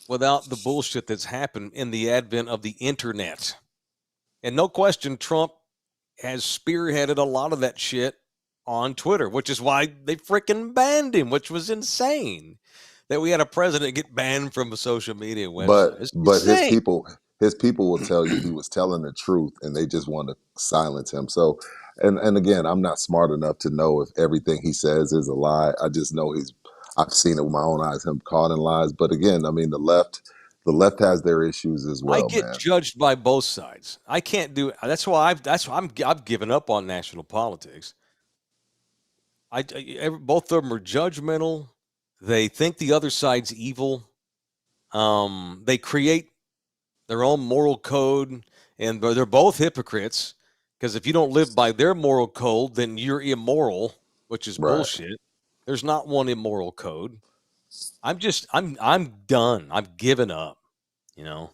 without the bullshit that's happened in the advent of the internet. And no question, Trump has spearheaded a lot of that shit on Twitter, which is why they freaking banned him, which was insane. That we had a president get banned from a social media website. It's But insane. his people will tell you he was telling the truth and they just want to silence him. So and again, I'm not smart enough to know if everything he says is a lie. I just know I've seen it with my own eyes, him caught in lies. But again, I mean the left has their issues as I well, get man. judged by both sides. I can't do. That's why I've given up on national politics. Both of them are judgmental. They think the other side's evil. They create their own moral code, and they're both hypocrites. Because if you don't live by their moral code, then you're immoral, which is Right. bullshit. There's not one immoral code. I'm done. I've given up. You know,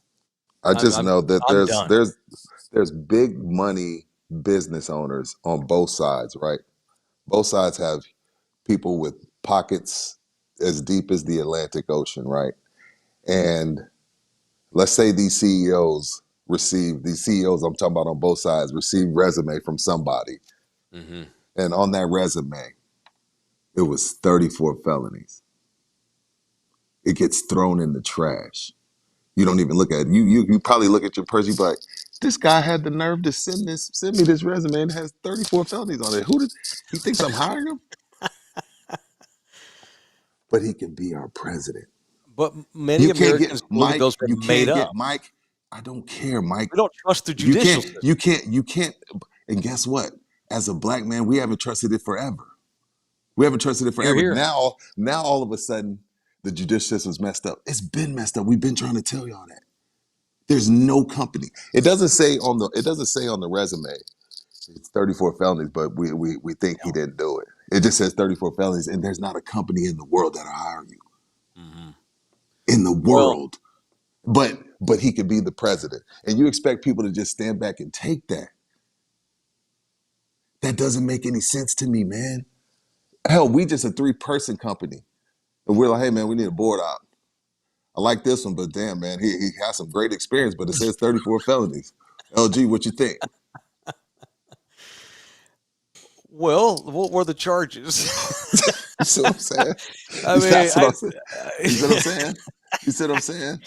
I I'm just I'm know that I'm done. there's big money business owners on both sides, right? Both sides have people with pockets as deep as the Atlantic Ocean, right? And let's say these CEOs I'm talking about on both sides receive resume from somebody, Hmm. and on that resume it was 34 felonies. It gets thrown in the trash. You don't even look at it. You probably look at your person, you be like, this guy had the nerve to send me this resume and it has 34 felonies on it. Who did he thinks I'm hiring him? But he can be our president. But many You can't get Americans believe Mike. those are You made can't up. get Mike. I don't care, Mike. We don't trust the You judicial can't. system. You can't. And guess what? As a black man, we haven't trusted it forever. We haven't trusted it You're forever. here. Now all of a sudden, the judicial system's messed up. It's been messed up. We've been trying to tell y'all that. There's no company. It doesn't say on the resume it's 34 felonies, but we think he didn't do it. It just says 34 felonies, and there's not a company in the world that'll hire you. Hmm. In the Well, world. But he could be the president. And you expect people to just stand back and take that. That doesn't make any sense to me, man. Hell, we just a 3-person company. And we're like, hey man, we need a board out. I like this one, but damn, man, he has some great experience, but it says 34 felonies. LG, what you think? what were the charges? You see what I'm saying? I mean, That's what I'm saying. You see what I'm saying? You see what I'm saying?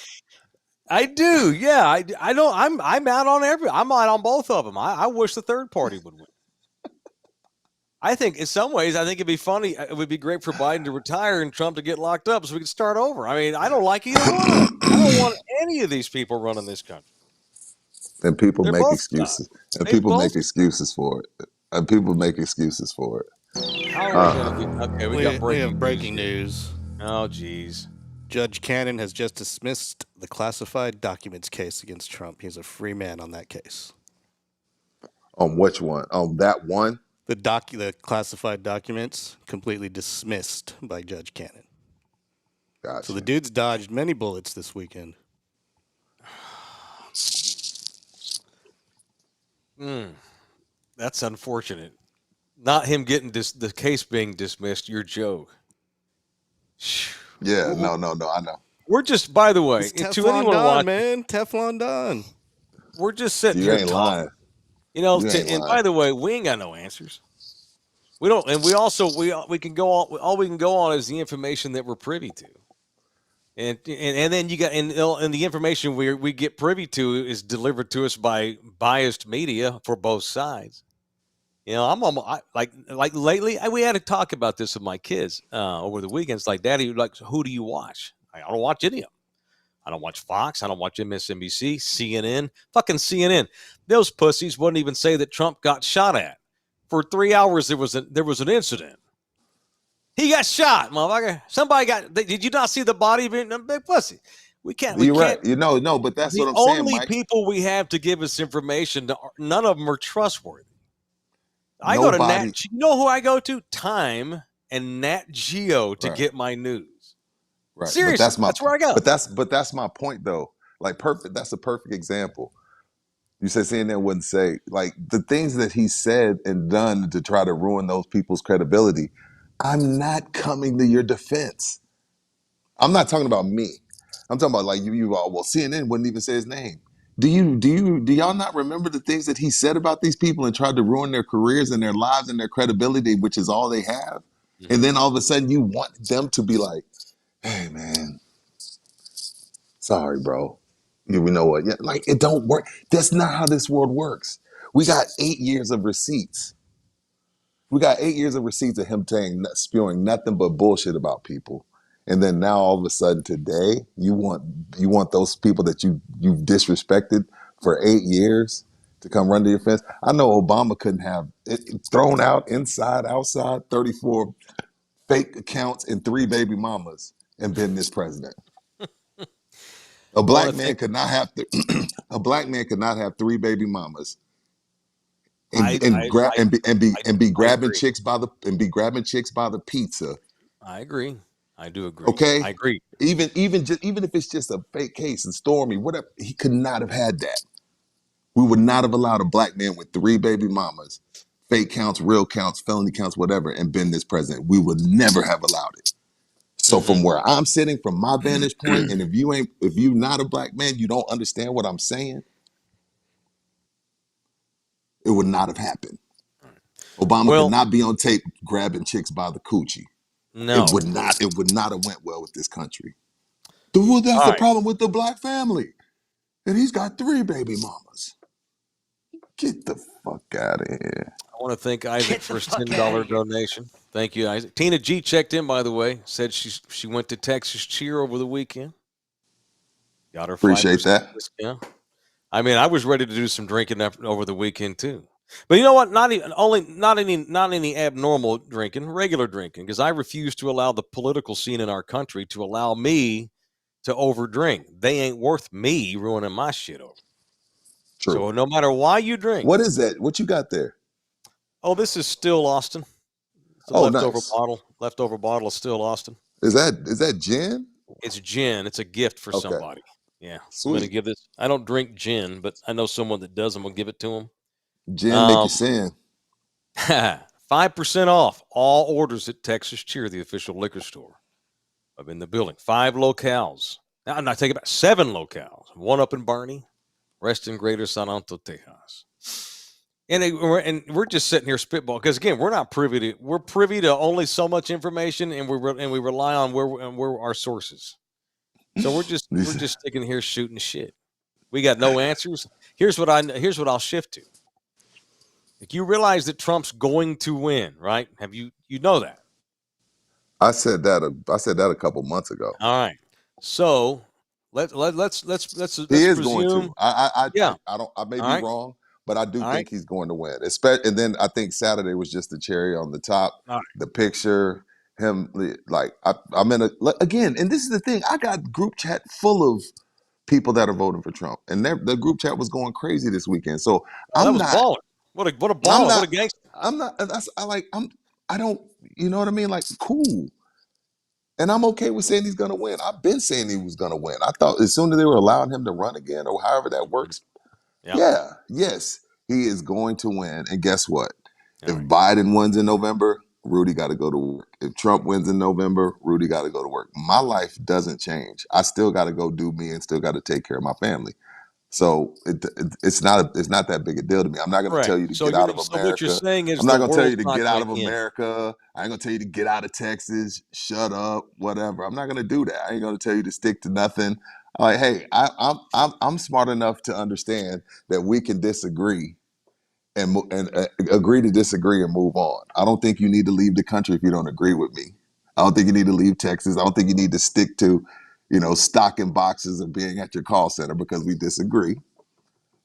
I do. Yeah, I don't. I'm out on I'm out on both of them. I wish the third party would win. I think in some ways, I think it'd be funny. It would be great for Biden to retire and Trump to get locked up so we can start over. I mean, I don't like either one of them. I don't want any of these people running this country. And people They're make both scum. excuses. And They people both. make excuses for it. And people make excuses for it. How are we going to Uh, get? Okay, we got We have breaking news breaking here. news. Oh, geez. Judge Cannon has just dismissed the classified documents case against Trump. He's a free man on that case. on which one? On that one? The classified documents completely dismissed by Judge Cannon. So the Gotcha. dude's dodged many bullets this weekend. That's unfortunate. Not him getting the case being dismissed. Your joke. Yeah, no, I know. We're just, by the way, It's to Teflon anyone Don, watching, man. Teflon Don. we're just sitting You here ain't talking. lying. You know, You ain't and lying. by the way, we ain't got no answers. We don't, and we also we can go on. All we can go on is the information that we're privy to. And then you got and the information we get privy to is delivered to us by biased media for both sides. I'm almost like lately. We had to talk about this with my kids over the weekends. Like, Daddy, like, who do you watch? I don't watch any of them. I don't watch Fox. I don't watch MSNBC, CNN, fucking CNN. Those pussies wouldn't even say that Trump got shot at. For 3 hours, there was an incident. He got shot, motherfucker. Somebody got. Did you not see the body of a big pussy? We can't. You're right. No, but that's what The I'm saying, only Mike. people we have to give us information, none of them are trustworthy. I go to Nobody. Nat. You know who I go to? Time and Nat Geo to Right. get my news. Right. Seriously, that's where I go. But that's my point though. Like perfect. That's a perfect example. You said CNN wouldn't say like the things that he said and done to try to ruin those people's credibility. I'm not coming to your defense. I'm not talking about me. I'm talking about like you all. Well, CNN wouldn't even say his name. Do y'all not remember the things that he said about these people and tried to ruin their careers and their lives and their credibility, which is all they have? Mm-hmm. And then all of a sudden you want them to be like, hey man, sorry, bro. You know what? Yeah, like it don't work. That's not how this world works. We got 8 years of receipts. We got 8 years of receipts of him spewing nothing but bullshit about people. And then now all of a sudden today, you want those people that you've disrespected for 8 years to come run to your fence. I know Obama couldn't have it thrown out inside, outside, 34 fake accounts and 3 baby mamas and been this president. A black man could not have a black man could not have 3 baby mamas and be grabbing chicks by the pizza. I agree. I do agree. Okay, I agree. Even if it's just a fake case and Stormy, whatever, he could not have had that. We would not have allowed a black man with 3 baby mamas, fake counts, real counts, felony counts, whatever, and been this president. We would never have allowed it. So from where I'm sitting, from my vantage point, and if you not a black man, you don't understand what I'm saying, it would not have happened. Obama could not be on tape grabbing chicks by the coochie. No, It would not have went well with this country. Well, that's the problem with the black family. And he's got 3 baby mamas. Get the fuck out of here. I want to thank Isaac for his $10 donation. Thank you, Isaac. Tina G checked in, by the way. Said she went to Texas Cheer over the weekend. Got her 5% Appreciate that. discount. I mean, I was ready to do some drinking over the weekend too. But you know what? Not any abnormal drinking, regular drinking, because I refuse to allow the political scene in our country to allow me to overdrink. They ain't worth me ruining my shit over. True. So no matter why you drink. What is that? What you got there? Oh, this is Still Austin. It's a leftover bottle of Still Austin. Is that gin? It's gin. It's a gift for somebody. Yeah. Sweet. I'm gonna give this. I don't drink gin, but I know someone that does. I'm gonna give it to him. Gin make you sin. 5% off all orders at Texas Cheer, the official liquor store. I'm in the building. 5 locales. Now, I'm not taking about 7 locales. 1 up in Barney, rest in Greater San Antonio, Texas. And we're just sitting here spitball because again, we're privy to only so much information, and we rely on where our sources. So we're just sticking here shooting shit. We got no answers. Here's what I'll shift to. Like, you realize that Trump's going to win, right? Have you know that? I said that a couple months ago. All right. So let's he is presume, going to. I may be right. wrong, but I do think he's going to win. And then I think Saturday was just the cherry on the top. Right. The picture, him like I'm in again, and this is the thing. I got group chat full of people that are voting for Trump, and the group chat was going crazy this weekend. So I'm not. Baller. What a baller! What a gangster! I'm not. I don't. You know what I mean? Like, cool. And I'm okay with saying he's going to win. I've been saying he was going to win. I thought as soon as they were allowing him to run again, or however that works, yes, he is going to win. And guess what? If Biden wins in November, Rudy got to go to work. If Trump wins in November, Rudy got to go to work. My life doesn't change. I still got to go do me and still got to take care of my family. So it's not that big a deal to me. I'm not going to Correct. tell you to So get out of so what you're America. saying is I'm the not going to tell you world's to not get going out to of end. America. I ain't going to tell you to get out of Texas. Shut up, whatever. I'm not going to do that. I ain't going to tell you to stick to nothing. I'm like, hey, I'm smart enough to understand that we can disagree and agree to disagree and move on. I don't think you need to leave the country if you don't agree with me. I don't think you need to leave Texas. I don't think you need to stick to, stocking boxes and being at your call center because we disagree.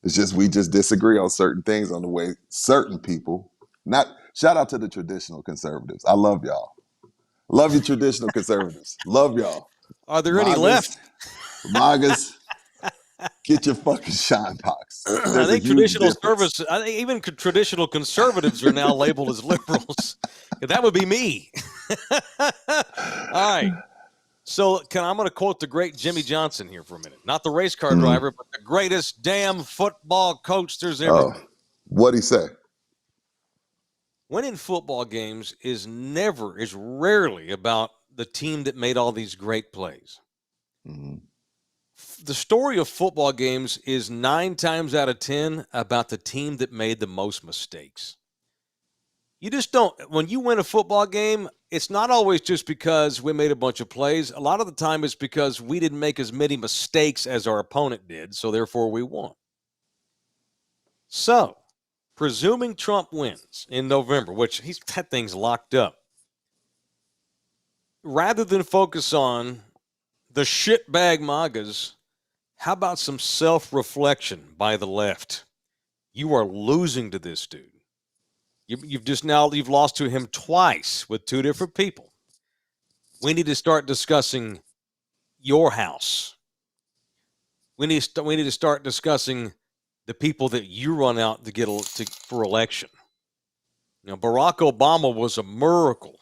It's just we just disagree on certain things on the way certain people. Not shout out to the traditional conservatives. I love y'all. Love you, traditional conservatives. Love y'all. Are there any left? MAGAs, get your fucking shine box. I There's a think huge difference. I think even traditional conservatives are now labeled as liberals. That would be me. All right. So I'm going to quote the great Jimmy Johnson here for a minute. Not the race car driver, but the greatest damn football coach there's ever been. What'd he say? Winning football games is rarely about the team that made all these great plays. Mm-hmm. The story of football games is 9 times out of 10 about the team that made the most mistakes. You just don't, when you win a football game, it's not always just because we made a bunch of plays. A lot of the time it's because we didn't make as many mistakes as our opponent did, so therefore we won. So, presuming Trump wins in November, which he's had things locked up, rather than focus on the shitbag MAGAs, how about some self-reflection by the left? You are losing to this dude. You've lost to him twice with 2 different people. We need to start discussing your house. We need to start discussing the people that you run out to get for election. Barack Obama was a miracle.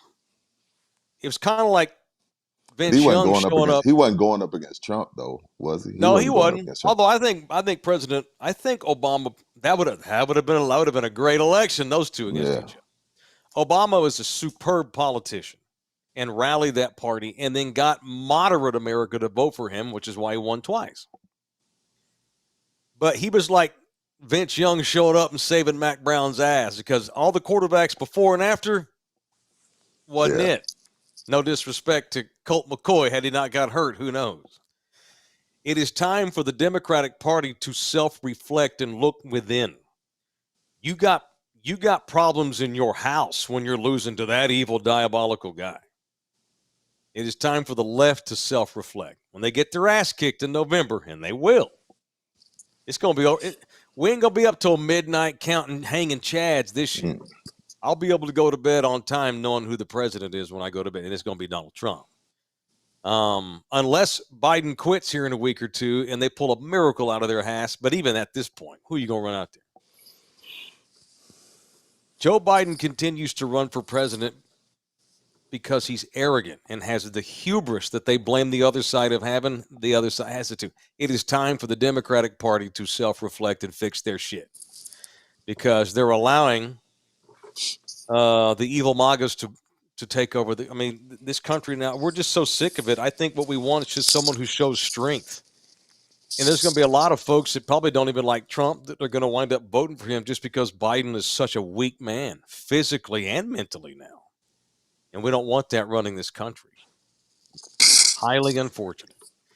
It was kind of like Vince Young showing up. He wasn't going up against Trump though, was he? No, he going up wasn't. against Trump. Although I think Obama, that would have been a great election. Those two against each other. Obama was a superb politician and rallied that party and then got moderate America to vote for him, which is why he won twice. But he was like Vince Young showing up and saving Mac Brown's ass because all the quarterbacks before and after wasn't it. No disrespect to Colt McCoy. Had he not got hurt, who knows? It is time for the Democratic Party to self-reflect and look within. You got problems in your house when you're losing to that evil, diabolical guy. It is time for the left to self-reflect. When they get their ass kicked in November, and they will, it's going to be. We ain't going to be up till midnight counting, hanging chads this year. I'll be able to go to bed on time knowing who the president is when I go to bed, and it's going to be Donald Trump. Unless Biden quits here in a week or two and they pull a miracle out of their ass. But even at this point, who are you going to run out there? Joe Biden continues to run for president because he's arrogant and has the hubris that they blame the other side of having. The other side has it too. It is time for the Democratic Party to self-reflect and fix their shit because they're allowing the evil MAGAs to take over. This country now, we're just so sick of it. I think what we want is just someone who shows strength. And there's going to be a lot of folks that probably don't even like Trump that are going to wind up voting for him just because Biden is such a weak man, physically and mentally now. And we don't want that running this country. Highly unfortunate.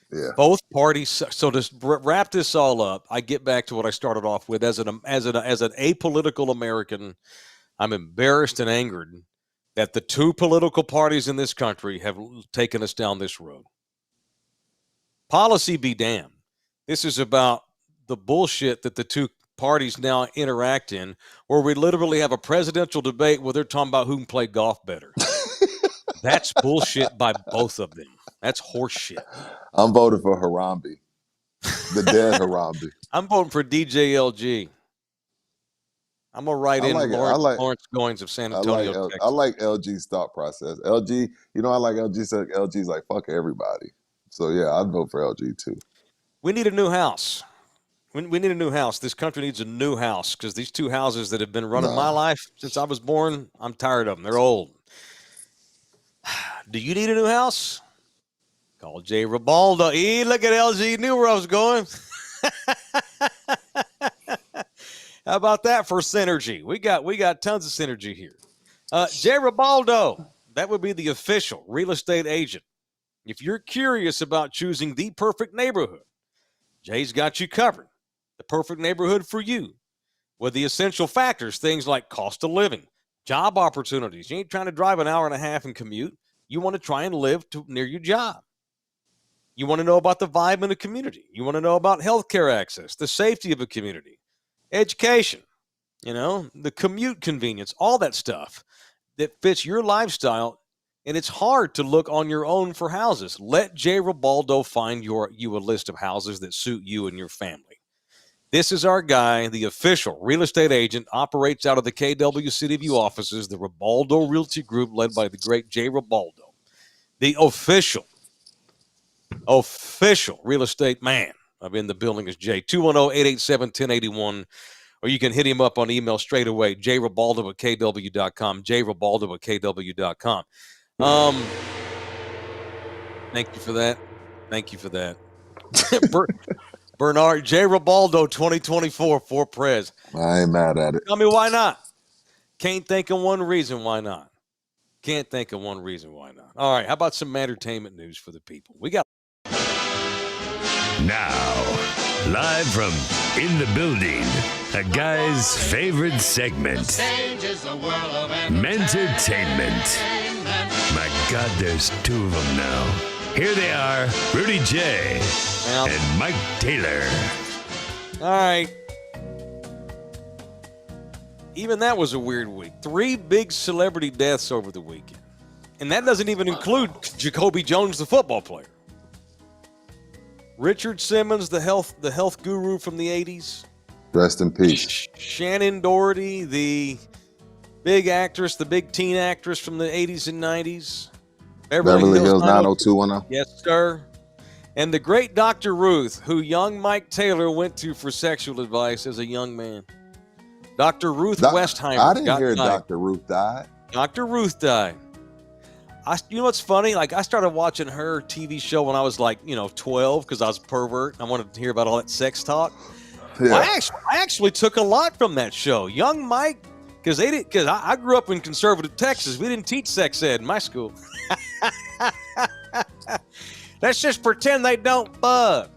Yeah. Both parties. So to wrap this all up, I get back to what I started off with. As an apolitical American, I'm embarrassed and angered that the 2 political parties in this country have taken us down this road. Policy be damned. This is about the bullshit that the 2 parties now interact in, where we literally have a presidential debate where they're talking about who can play golf better. That's bullshit by both of them. That's horse shit. I'm voting for Harambe, the dead Harambe. I'm voting for DJLG. I'm going to write Lawrence Goins of San Antonio, Texas. I like LG's thought process. LG, I like LG. So LG's like, fuck everybody. So, yeah, I'd vote for LG, too. We need a new house. We need a new house. This country needs a new house because these 2 houses that have been running my life since I was born, I'm tired of them. They're old. Do you need a new house? Call Jay Ribaldo. Look at LG. Knew where I was going. How about that for synergy? We got tons of synergy here. Jay Ribaldo, that would be the official real estate agent. If you're curious about choosing the perfect neighborhood, Jay's got you covered. The perfect neighborhood for you with the essential factors, things like cost of living, job opportunities. You ain't trying to drive an hour and a half and commute. You want to try and live near your job. You want to know about the vibe in the community. You want to know about healthcare access, the safety of a community, education, the commute convenience, all that stuff that fits your lifestyle. And it's hard to look on your own for houses. Let Jay Ribaldo find you a list of houses that suit you and your family. This is our guy, the official real estate agent, operates out of the KW City View offices, the Ribaldo Realty Group, led by the great Jay Ribaldo, the official real estate man. I'm in the building is Jay, 210-887-1081, or you can hit him up on email straight away, jribaldo@kw.com, jribaldo@kw.com. Thank you for that. Bernard, Jay Ribaldo 2024 for Prez. I ain't mad at it. Tell me why not? Can't think of one reason why not. All right, how about some entertainment news for the people? We got Now, live from In the Building, a guy's favorite segment, Mentertainment. My God, there's two of them now. Here they are, Rudy Jay and Mike Taylor. All right. Even that was a weird week. 3 big celebrity deaths over the weekend. And that doesn't even include Jacoby Jones, the football player. Richard Simmons, the health guru from the 80s. Rest in peace. Shannon Doherty, the big actress, the big teen actress from the 80s and 90s. Beverly Hills 90210. Yes, sir. And the great Dr. Ruth, who young Mike Taylor went to for sexual advice as a young man. Dr. Ruth Westheimer. I didn't hear Dr. Ruth died. Dr. Ruth died. You know what's funny? Like, I started watching her TV show when I was 12 because I was a pervert. I wanted to hear about all that sex talk. Yeah. I actually took a lot from that show. Young Mike, because I grew up in conservative Texas. We didn't teach sex ed in my school. Let's just pretend they don't bug.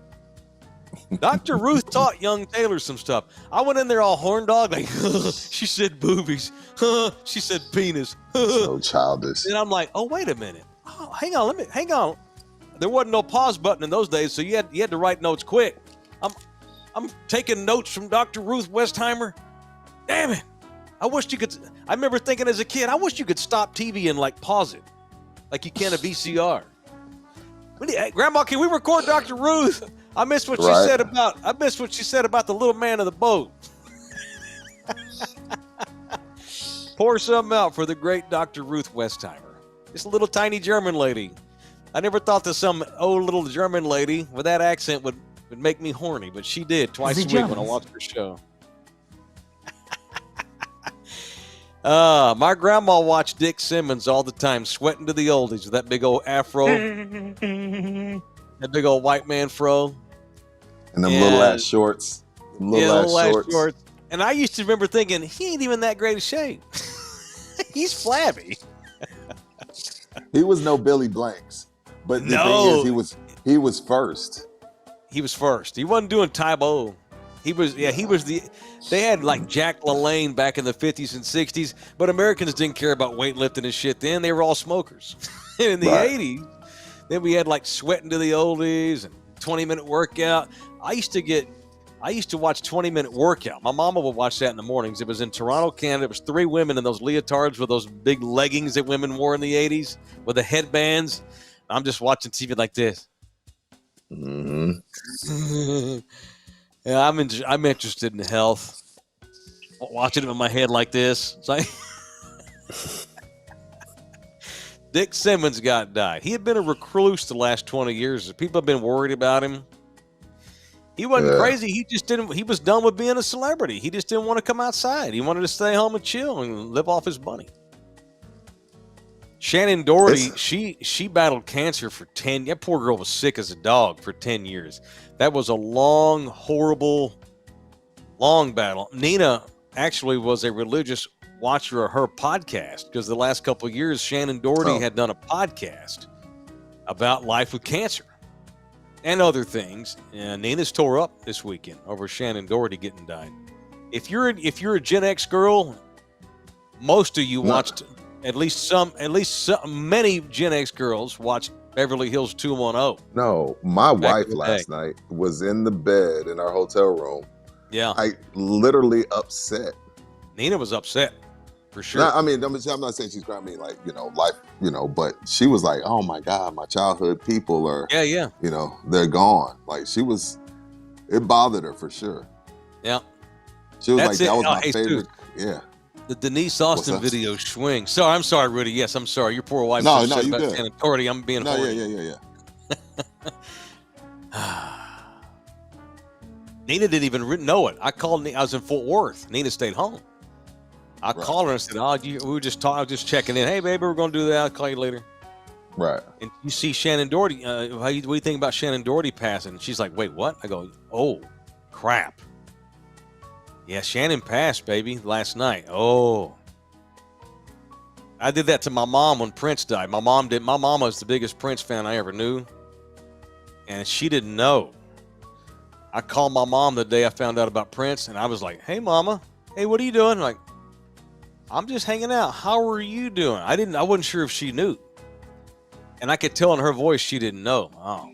Dr. Ruth taught young Taylor some stuff. I went in there all horn dog, like, she said boobies. She said penis. So childish. And I'm like, oh, wait a minute. Oh, hang on. There wasn't no pause button in those days, so you had to write notes quick. I'm taking notes from Dr. Ruth Westheimer. Damn it. I remember thinking as a kid, I wish you could stop TV and pause it. Like you can a VCR. Hey, Grandma, can we record Dr. Ruth? I missed what she said about the little man of the boat. Pour something out for the great Dr. Ruth Westheimer. This little tiny German lady. I never thought that some old little German lady with that accent would make me horny, but she did twice a week when I watched her show. My grandma watched Dick Simmons all the time, sweating to the oldies with that big old afro. That big old white man fro. And them little ass shorts. Little ass shorts. And I used to remember thinking, he ain't even that great a shape. He's flabby. He was no Billy Blanks. But the thing is, he was first. He was first. He wasn't doing Tybo. He was they had Jack LaLanne back in the 50s and 60s, but Americans didn't care about weightlifting and shit then. They were all smokers. In the 80s, then we had sweating to the oldies and 20-minute workout. I used to watch 20-minute workout. My mama would watch that in the mornings. It was in Toronto, Canada. It was 3 women in those leotards with those big leggings that women wore in the 80s with the headbands. I'm just watching TV like this. Mm-hmm. Yeah, I'm interested in health. Watching it in my head like this. It's like Dick Simmons died. He had been a recluse the last 20 years. People have been worried about him. He wasn't crazy. He was done with being a celebrity. He just didn't want to come outside. He wanted to stay home and chill and live off his money. Shannon Doherty, she battled cancer for 10. That poor girl was sick as a dog for 10 years. That was a long, horrible Long battle. Nina actually was a religious watcher of her podcast because the last couple of years, Shannon Doherty had done a podcast about life with cancer and other things. And Nina's tore up this weekend over Shannon Doherty getting died. If you're a Gen X girl, most of you watched many Gen X girls watched Beverly Hills 210. No, my wife last night was in the bed in our hotel room. Yeah. I literally upset. Nina was upset, for sure. I'm not saying she's crying. I mean, like, life, but she was like, oh my God, my childhood people are, they're gone. Like, it bothered her for sure. Yeah. She was that was my favorite. Yeah. The Denise Austin video swing. I'm sorry, Rudy. Yes, I'm sorry. Your poor wife. No, you good. Shannon Doherty. I'm being horny. Yeah. Nina didn't even know it. I called. I was in Fort Worth. Nina stayed home. I called her and said, we were just talking. I was just checking in. Hey, baby, we're going to do that. I'll call you later. Right. And you see Shannon Doherty. What do you think about Shannon Doherty passing? She's like, wait, what? I go, oh, crap. Yeah, Shannon passed, baby, last night. Oh. I did that to my mom when Prince died. My mom was the biggest Prince fan I ever knew. And she didn't know. I called my mom the day I found out about Prince, and I was like, hey, Mama. Hey, what are you doing? Like, I'm just hanging out. How are you doing? I wasn't sure if she knew. And I could tell in her voice she didn't know. Oh.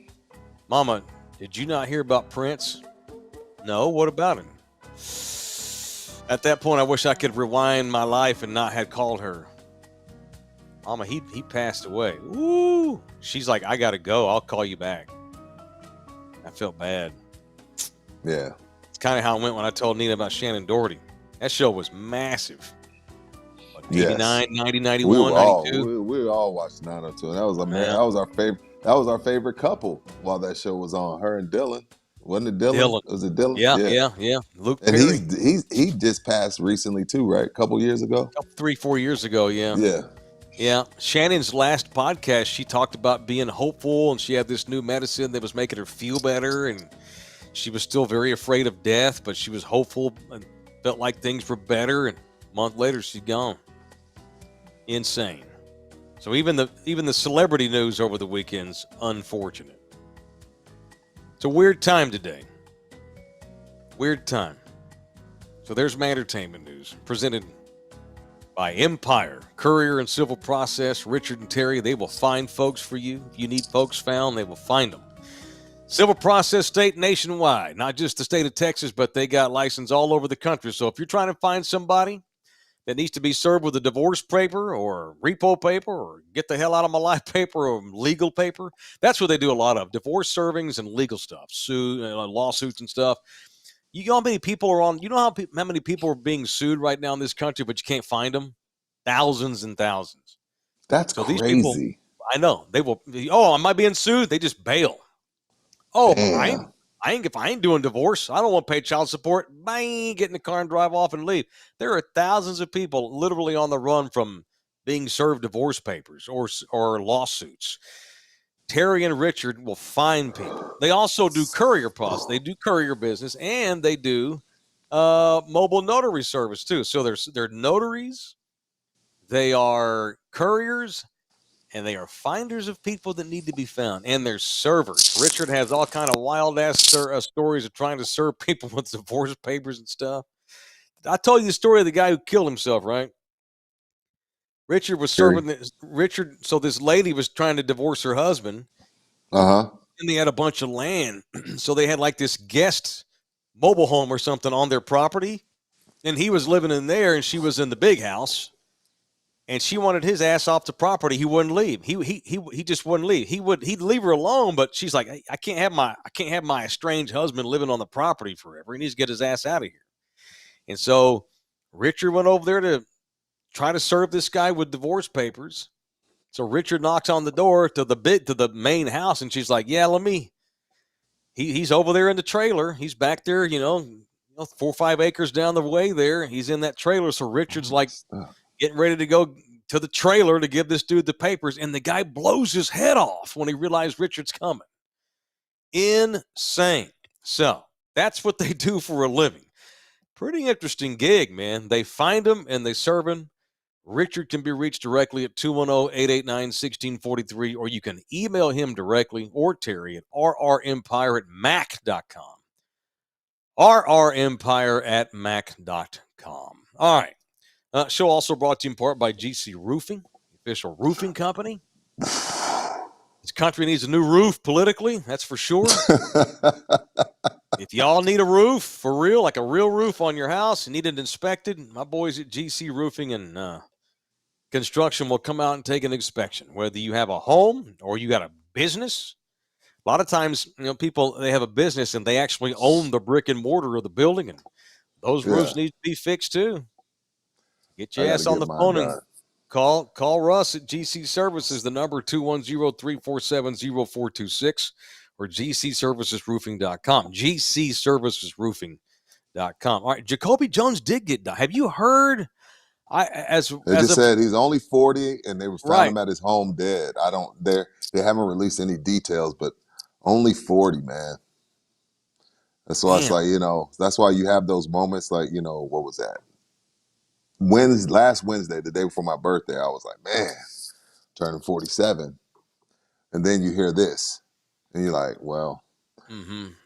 Mama, did you not hear about Prince? No, what about him? At that point, I wish I could rewind my life and not had called her. Mama, he passed away. Ooh. She's like, I got to go. I'll call you back. I felt bad. Yeah. It's kind of how it went when I told Nina about Shannon Doherty. That show was massive. 89, 90, 91, 92. We all watched 902. And that was our favorite. That was our favorite couple while that show was on. Her and Dylan. Wasn't it Dylan? Dylan. Was it Dylan? Yeah. Luke and Perry. he just passed recently too, right? A couple years ago? 3-4 years ago, yeah. Yeah. Yeah. Shannon's last podcast, she talked about being hopeful, and she had this new medicine that was making her feel better, and she was still very afraid of death, but she was hopeful and felt like things were better, and a month later, she's gone. Insane. So even the celebrity news over the weekend's unfortunate. It's a weird time today. Weird time. So there's my entertainment news presented by Empire, Courier and Civil Process, Richard and Terry. They will find folks for you. If you need folks found, they will find them. Civil Process State nationwide, not just the state of Texas, but they got license all over the country. So if you're trying to find somebody that needs to be served with a divorce paper or repo paper or get the hell out of my life paper or legal paper, that's what they do a lot of, divorce servings and legal stuff, lawsuits and stuff. You know how many people are on, how many people are being sued right now in this country, but you can't find them? Thousands and thousands. That's so crazy. These people, I know, they will, am I being sued? They just bail. Oh, if I ain't doing divorce, I don't want to pay child support. Bang, get in the car and drive off and leave. There are thousands of people literally on the run from being served divorce papers or lawsuits. Terry and Richard will find people. They also do courier process. They do courier business, and they do mobile notary service too. So they're notaries, they are couriers, and they are finders of people that need to be found. And they're servers. Richard has all kind of wild-ass stories of trying to serve people with divorce papers and stuff. I told you the story of the guy who killed himself, right? Richard was serving so this lady was trying to divorce her husband. Uh-huh. And they had a bunch of land. So they had like this guest mobile home or something on their property. And he was living in there, and she was in the big house. And she wanted his ass off the property. He wouldn't leave. He just wouldn't leave. He'd leave her alone, but she's like, I can't have my estranged husband living on the property forever. He needs to get his ass out of here. And so Richard went over there to try to serve this guy with divorce papers. So Richard knocks on the door to the main house, and she's like, yeah, he's over there in the trailer. He's back there, 4 or 5 acres down the way there. He's in that trailer. So Richard's like getting ready to go to the trailer to give this dude the papers, and the guy blows his head off when he realized Richard's coming. Insane. So that's what they do for a living. Pretty interesting gig, man. They find him and they serve him. Richard can be reached directly at 210-889-1643, or you can email him directly or Terry at rrempire@mac.com. rrempire@mac.com. All right. Show also brought to you in part by GC Roofing, official roofing company. This country needs a new roof politically, that's for sure. If y'all need a roof for real, like a real roof on your house, you need it inspected, my boys at GC Roofing and Construction will come out and take an inspection. Whether you have a home or you got a business, a lot of times, people, they have a business and they actually own the brick and mortar of the building, and those roofs need to be fixed too. Get your ass on the phone and call Russ at GC Services. The number 210-347-0426 or gcservicesroofing.com. gcservicesroofing.com. All right, Jacoby Jones did get done. Have you heard? They just said he's only 40 and they found him at his home dead. They haven't released any details, but only 40, man. That's why it's like, that's why you have those moments like, what was that? Last Wednesday, the day before my birthday, I was like, man, turning 47. And then you hear this and you're like, well,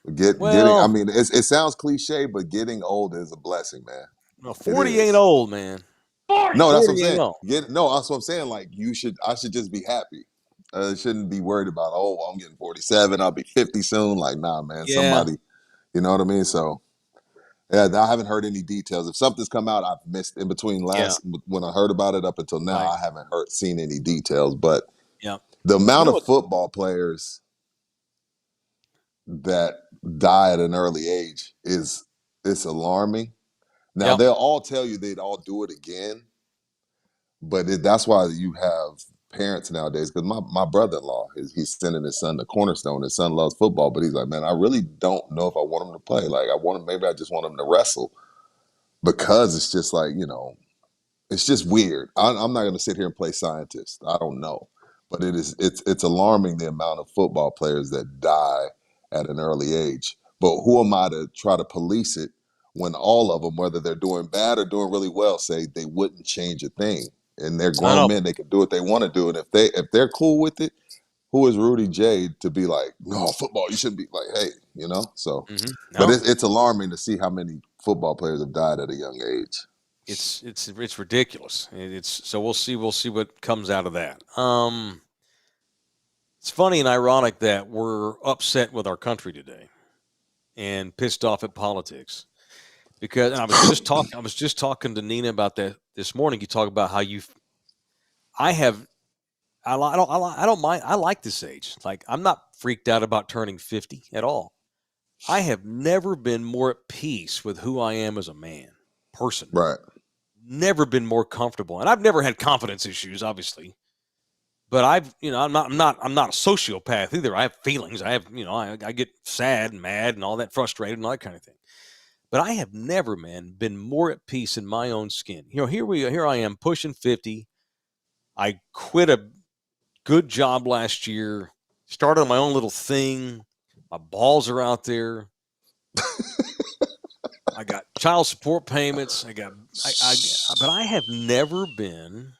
it sounds cliche, but getting old is a blessing, man. No, 40 ain't old, man. No, that's what I'm saying. That's what I'm saying. Like I should just be happy. Shouldn't be worried about, I'm getting 47, I'll be 50 soon. Like, nah, man, somebody, you know what I mean? So, yeah, I haven't heard any details. If something's come out, I've missed in between when I heard about it up until now, I haven't seen any details. But the amount of football players that die at an early age it's alarming. Now, they'll all tell you they'd all do it again. But that's why you have parents nowadays, because my brother-in-law, he's sending his son to Cornerstone. His son loves football, but he's like, man, I really don't know if I want him to play. Like, maybe I just want him to wrestle, because it's just like, it's just weird. I'm not going to sit here and play scientist. I don't know. But it's alarming the amount of football players that die at an early age. But who am I to try to police it when all of them, whether they're doing bad or doing really well, say they wouldn't change a thing? And they're grown men; they can do what they want to do. And if they're cool with it, who is Rudy Jay to be like, no, football, you shouldn't be like, hey, So, but it's alarming to see how many football players have died at a young age. It's ridiculous. So we'll see what comes out of that. It's funny and ironic that we're upset with our country today and pissed off at politics. Because I was just talking to Nina about that this morning. You talk about how I don't mind. I like this age. Like, I'm not freaked out about turning 50 at all. I have never been more at peace with who I am as a person. Right. Never been more comfortable. And I've never had confidence issues, obviously. But I'm not a sociopath either. I have feelings. I have, I get sad and mad and all that, frustrated and all that kind of thing. But I have never, man, been more at peace in my own skin. Here I am pushing 50. I quit a good job last year, started my own little thing. My balls are out there. I got child support payments. But I have never been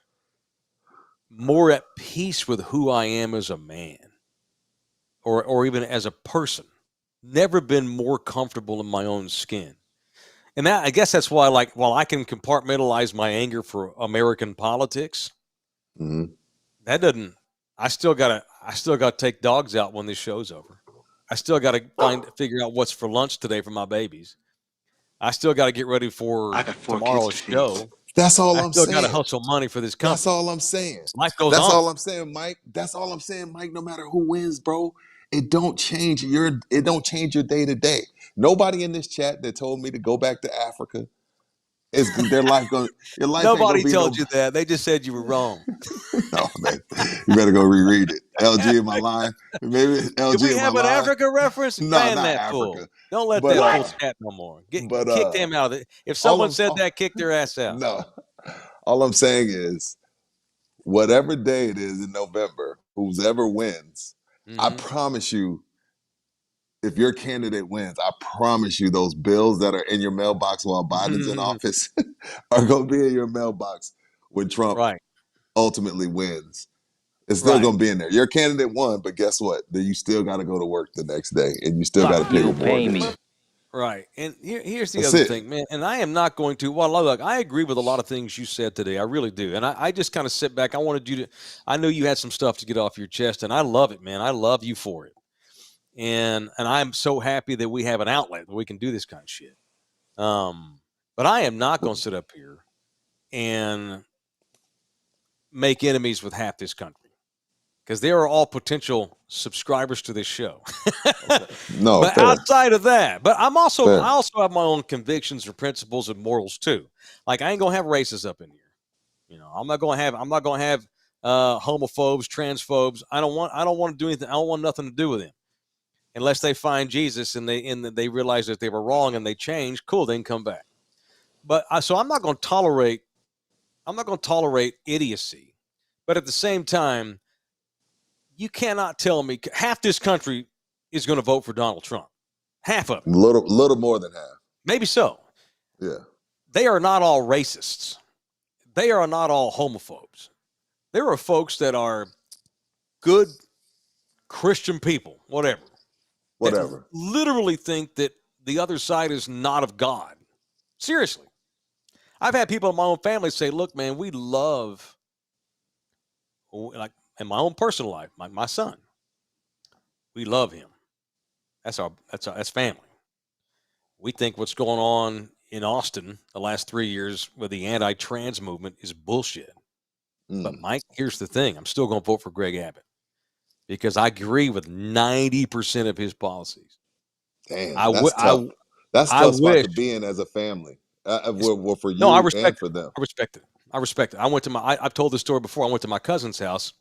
more at peace with who I am as a man or even as a person. Never been more comfortable in my own skin. And I guess that's why, like, while I can compartmentalize my anger for American politics, that doesn't. I still gotta take dogs out when this show's over. I still gotta figure out what's for lunch today for my babies. I still gotta get ready for tomorrow's show. That's all I'm saying. I still gotta hustle money for this company. That's all I'm saying. Life goes on. That's all I'm saying, Mike. That's all I'm saying, Mike. No matter who wins, bro, it don't change your day to day. Nobody in this chat that told me to go back to Africa is their life going. Your life. Nobody told you that. They just said you were wrong. No, man. You better go reread it. LG in my line. Maybe LG in my line. Do we have an Africa reference? No, ban not that Africa. Fool. Don't let that fool chat no more. Kick them out of it. If someone said that, kick their ass out. No. All I'm saying is, whatever day it is in November, whoever wins, I promise you, if your candidate wins, I promise you those bills that are in your mailbox while Biden's in office are going to be in your mailbox when Trump Right. ultimately wins. It's still Right. going to be in there. Your candidate won, but guess what? Then you still got to go to work the next day, and you still got to pay your mortgage. Right. And here's the That's other it. thing, man. And I am not going to, well, look, I agree with a lot of things you said today. I really do. And I just kind of sit back. I know you had some stuff to get off your chest, and I love it, man. I love you for it. And I'm so happy that we have an outlet where we can do this kind of shit. But I am not going to sit up here and make enemies with half this country, because they are all potential subscribers to this show. No, But fair. outside of that, but I also Fair. have my own convictions and principles and morals too. Like, I ain't gonna have racists up in here. You know, I'm not gonna have homophobes, transphobes. I don't want to do anything. I don't want nothing to do with them unless they find Jesus and they realize that they were wrong and they change. Cool, they can come back. But so I'm not gonna tolerate idiocy. But at the same time, you cannot tell me half this country is going to vote for Donald Trump. Half of it. Little more than half. Maybe so. Yeah. They are not all racists. They are not all homophobes. There are folks that are good Christian people, whatever. Whatever. Literally think that the other side is not of God. Seriously. I've had people in my own family say, look, man, we love, like in my own personal life, my son, we love him. That's family. We think what's going on in Austin the last 3 years with the anti-trans movement is bullshit. But Mike, here's the thing. I'm still going to vote for Greg Abbott because I agree with 90% of his policies. Damn, that's tough. That's tough spot to be in as a family. Well, for you and for them. I respect it. I respect it. I've told this story before. I went to my cousin's house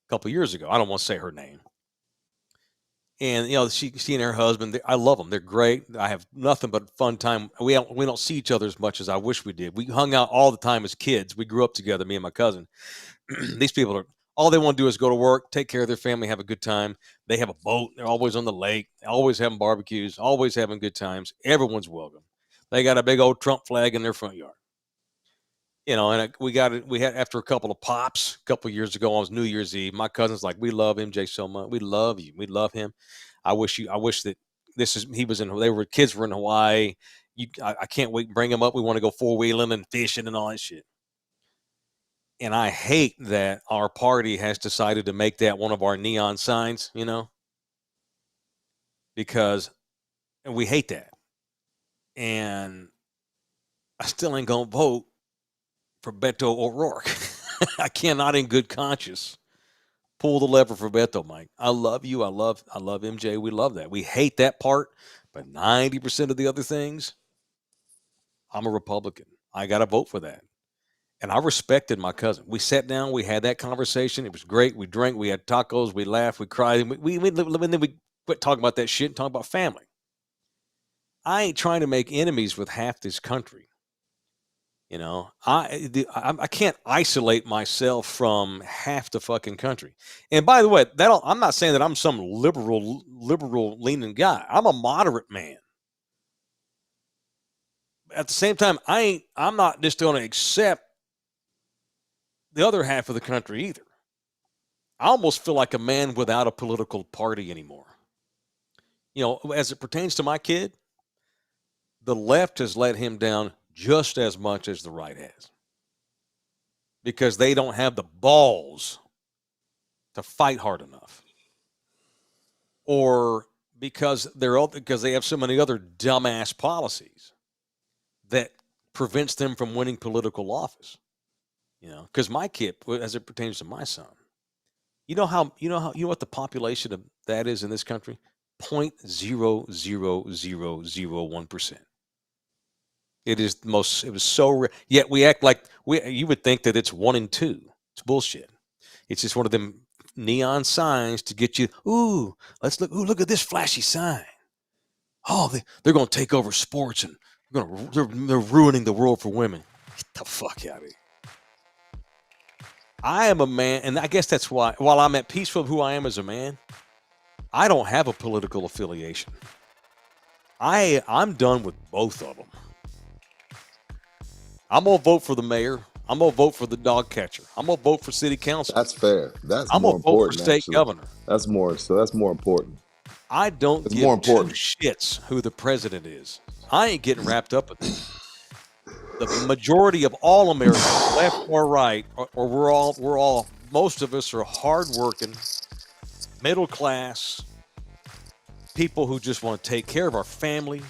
a couple of years ago. I don't want to say her name. And, you know, she and her husband, I love them. They're great. I have nothing but fun time. We don't see each other as much as I wish we did. We hung out all the time as kids. We grew up together, me and my cousin. These people all they want to do is go to work, take care of their family, have a good time. They have a boat. They're always on the lake, always having barbecues, always having good times. Everyone's welcome. They got a big old Trump flag in their front yard. You know, and we had after a couple of pops a couple of years ago on New Year's Eve. My cousin's like, we love MJ so much. We love you. We love him. I wish that kids were in Hawaii. I can't wait to bring him up. We want to go 4-wheeling and fishing and all that shit. And I hate that our party has decided to make that one of our neon signs, you know, because we hate that. And I still ain't going to vote for Beto O'Rourke. I cannot in good conscience pull the lever for Beto, Mike. I love you. I love MJ. We love that. We hate that part, but 90% of the other things, I'm a Republican. I got to vote for that. And I respected my cousin. We sat down. We had that conversation. It was great. We drank. We had tacos. We laughed. We cried. And then we quit talking about that shit and talk about family. I ain't trying to make enemies with half this country. You know, I can't isolate myself from half the fucking country. And by the way, I'm not saying that I'm some liberal leaning guy. I'm a moderate man. At the same time, I'm not just going to accept the other half of the country either. I almost feel like a man without a political party anymore. You know, as it pertains to my kid, the left has let him down just as much as the right has, because they don't have the balls to fight hard enough, or because they have so many other dumbass policies that prevents them from winning political office. You know, because my kid, as it pertains to my son, you know what the population of that is in this country? 0.00001%. It was so rare. Yet we act like you would think that it's 1 in 2. It's bullshit. It's just one of them neon signs to get you. Ooh, let's look. Ooh, look at this flashy sign. Oh, they're going to take over sports and they're ruining the world for women. Get the fuck out of here. I am a man, and I guess that's why. While I'm at peace with who I am as a man, I don't have a political affiliation. I'm done with both of them. I'm going to vote for the mayor. I'm going to vote for the dog catcher. I'm going to vote for city council. That's fair. That's I'm more going to vote for important, state actually. governor. That's more important. I don't It's give more two important. shits who the president is. I ain't getting wrapped up in that. The majority of all Americans, left or right, or we're all, most of us are hardworking, middle class people who just want to take care of our family,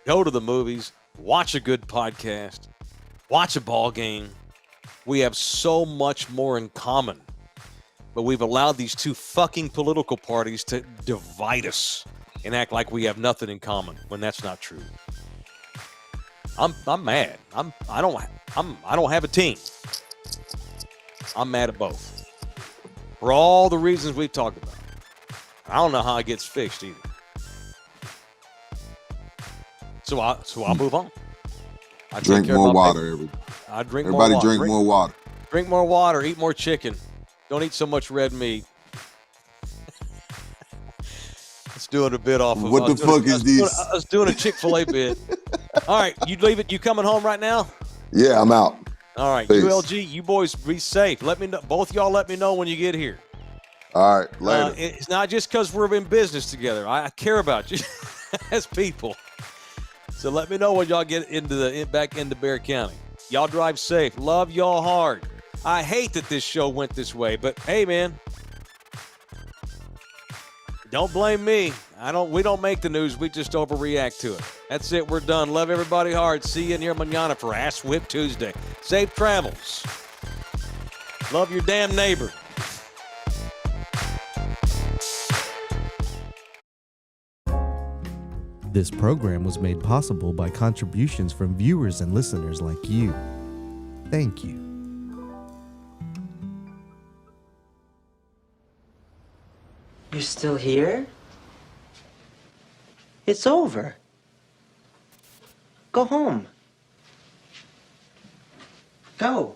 go to the movies, watch a good podcast, watch a ball game. We have so much more in common, but we've allowed these two fucking political parties to divide us and act like we have nothing in common when that's not true. I'm mad. I don't have a team. I'm mad at both for all the reasons we've talked about. I don't know how it gets fixed either. So I'll move on. I Drink more water, I drink everybody. more water. Drink more water. Drink more water. Eat more chicken. Don't eat so much red meat. Let's do it a bit off of What the fuck is this? I was doing a Chick-fil-A bit. All right, you leave it. You coming home right now? Yeah, I'm out. All right, Peace. ULG, you boys be safe. Let me know. Both y'all let me know when you get here. All right, later. It's not just because we're in business together. I care about you as people. So let me know when y'all get back into Bear County. Y'all drive safe. Love y'all hard. I hate that this show went this way, but hey, man, don't blame me. We don't make the news. We just overreact to it. That's it. We're done. Love everybody hard. See you in here mañana for Ass Whip Tuesday. Safe travels. Love your damn neighbor. This program was made possible by contributions from viewers and listeners like you. Thank you. You're still here? It's over. Go home. Go.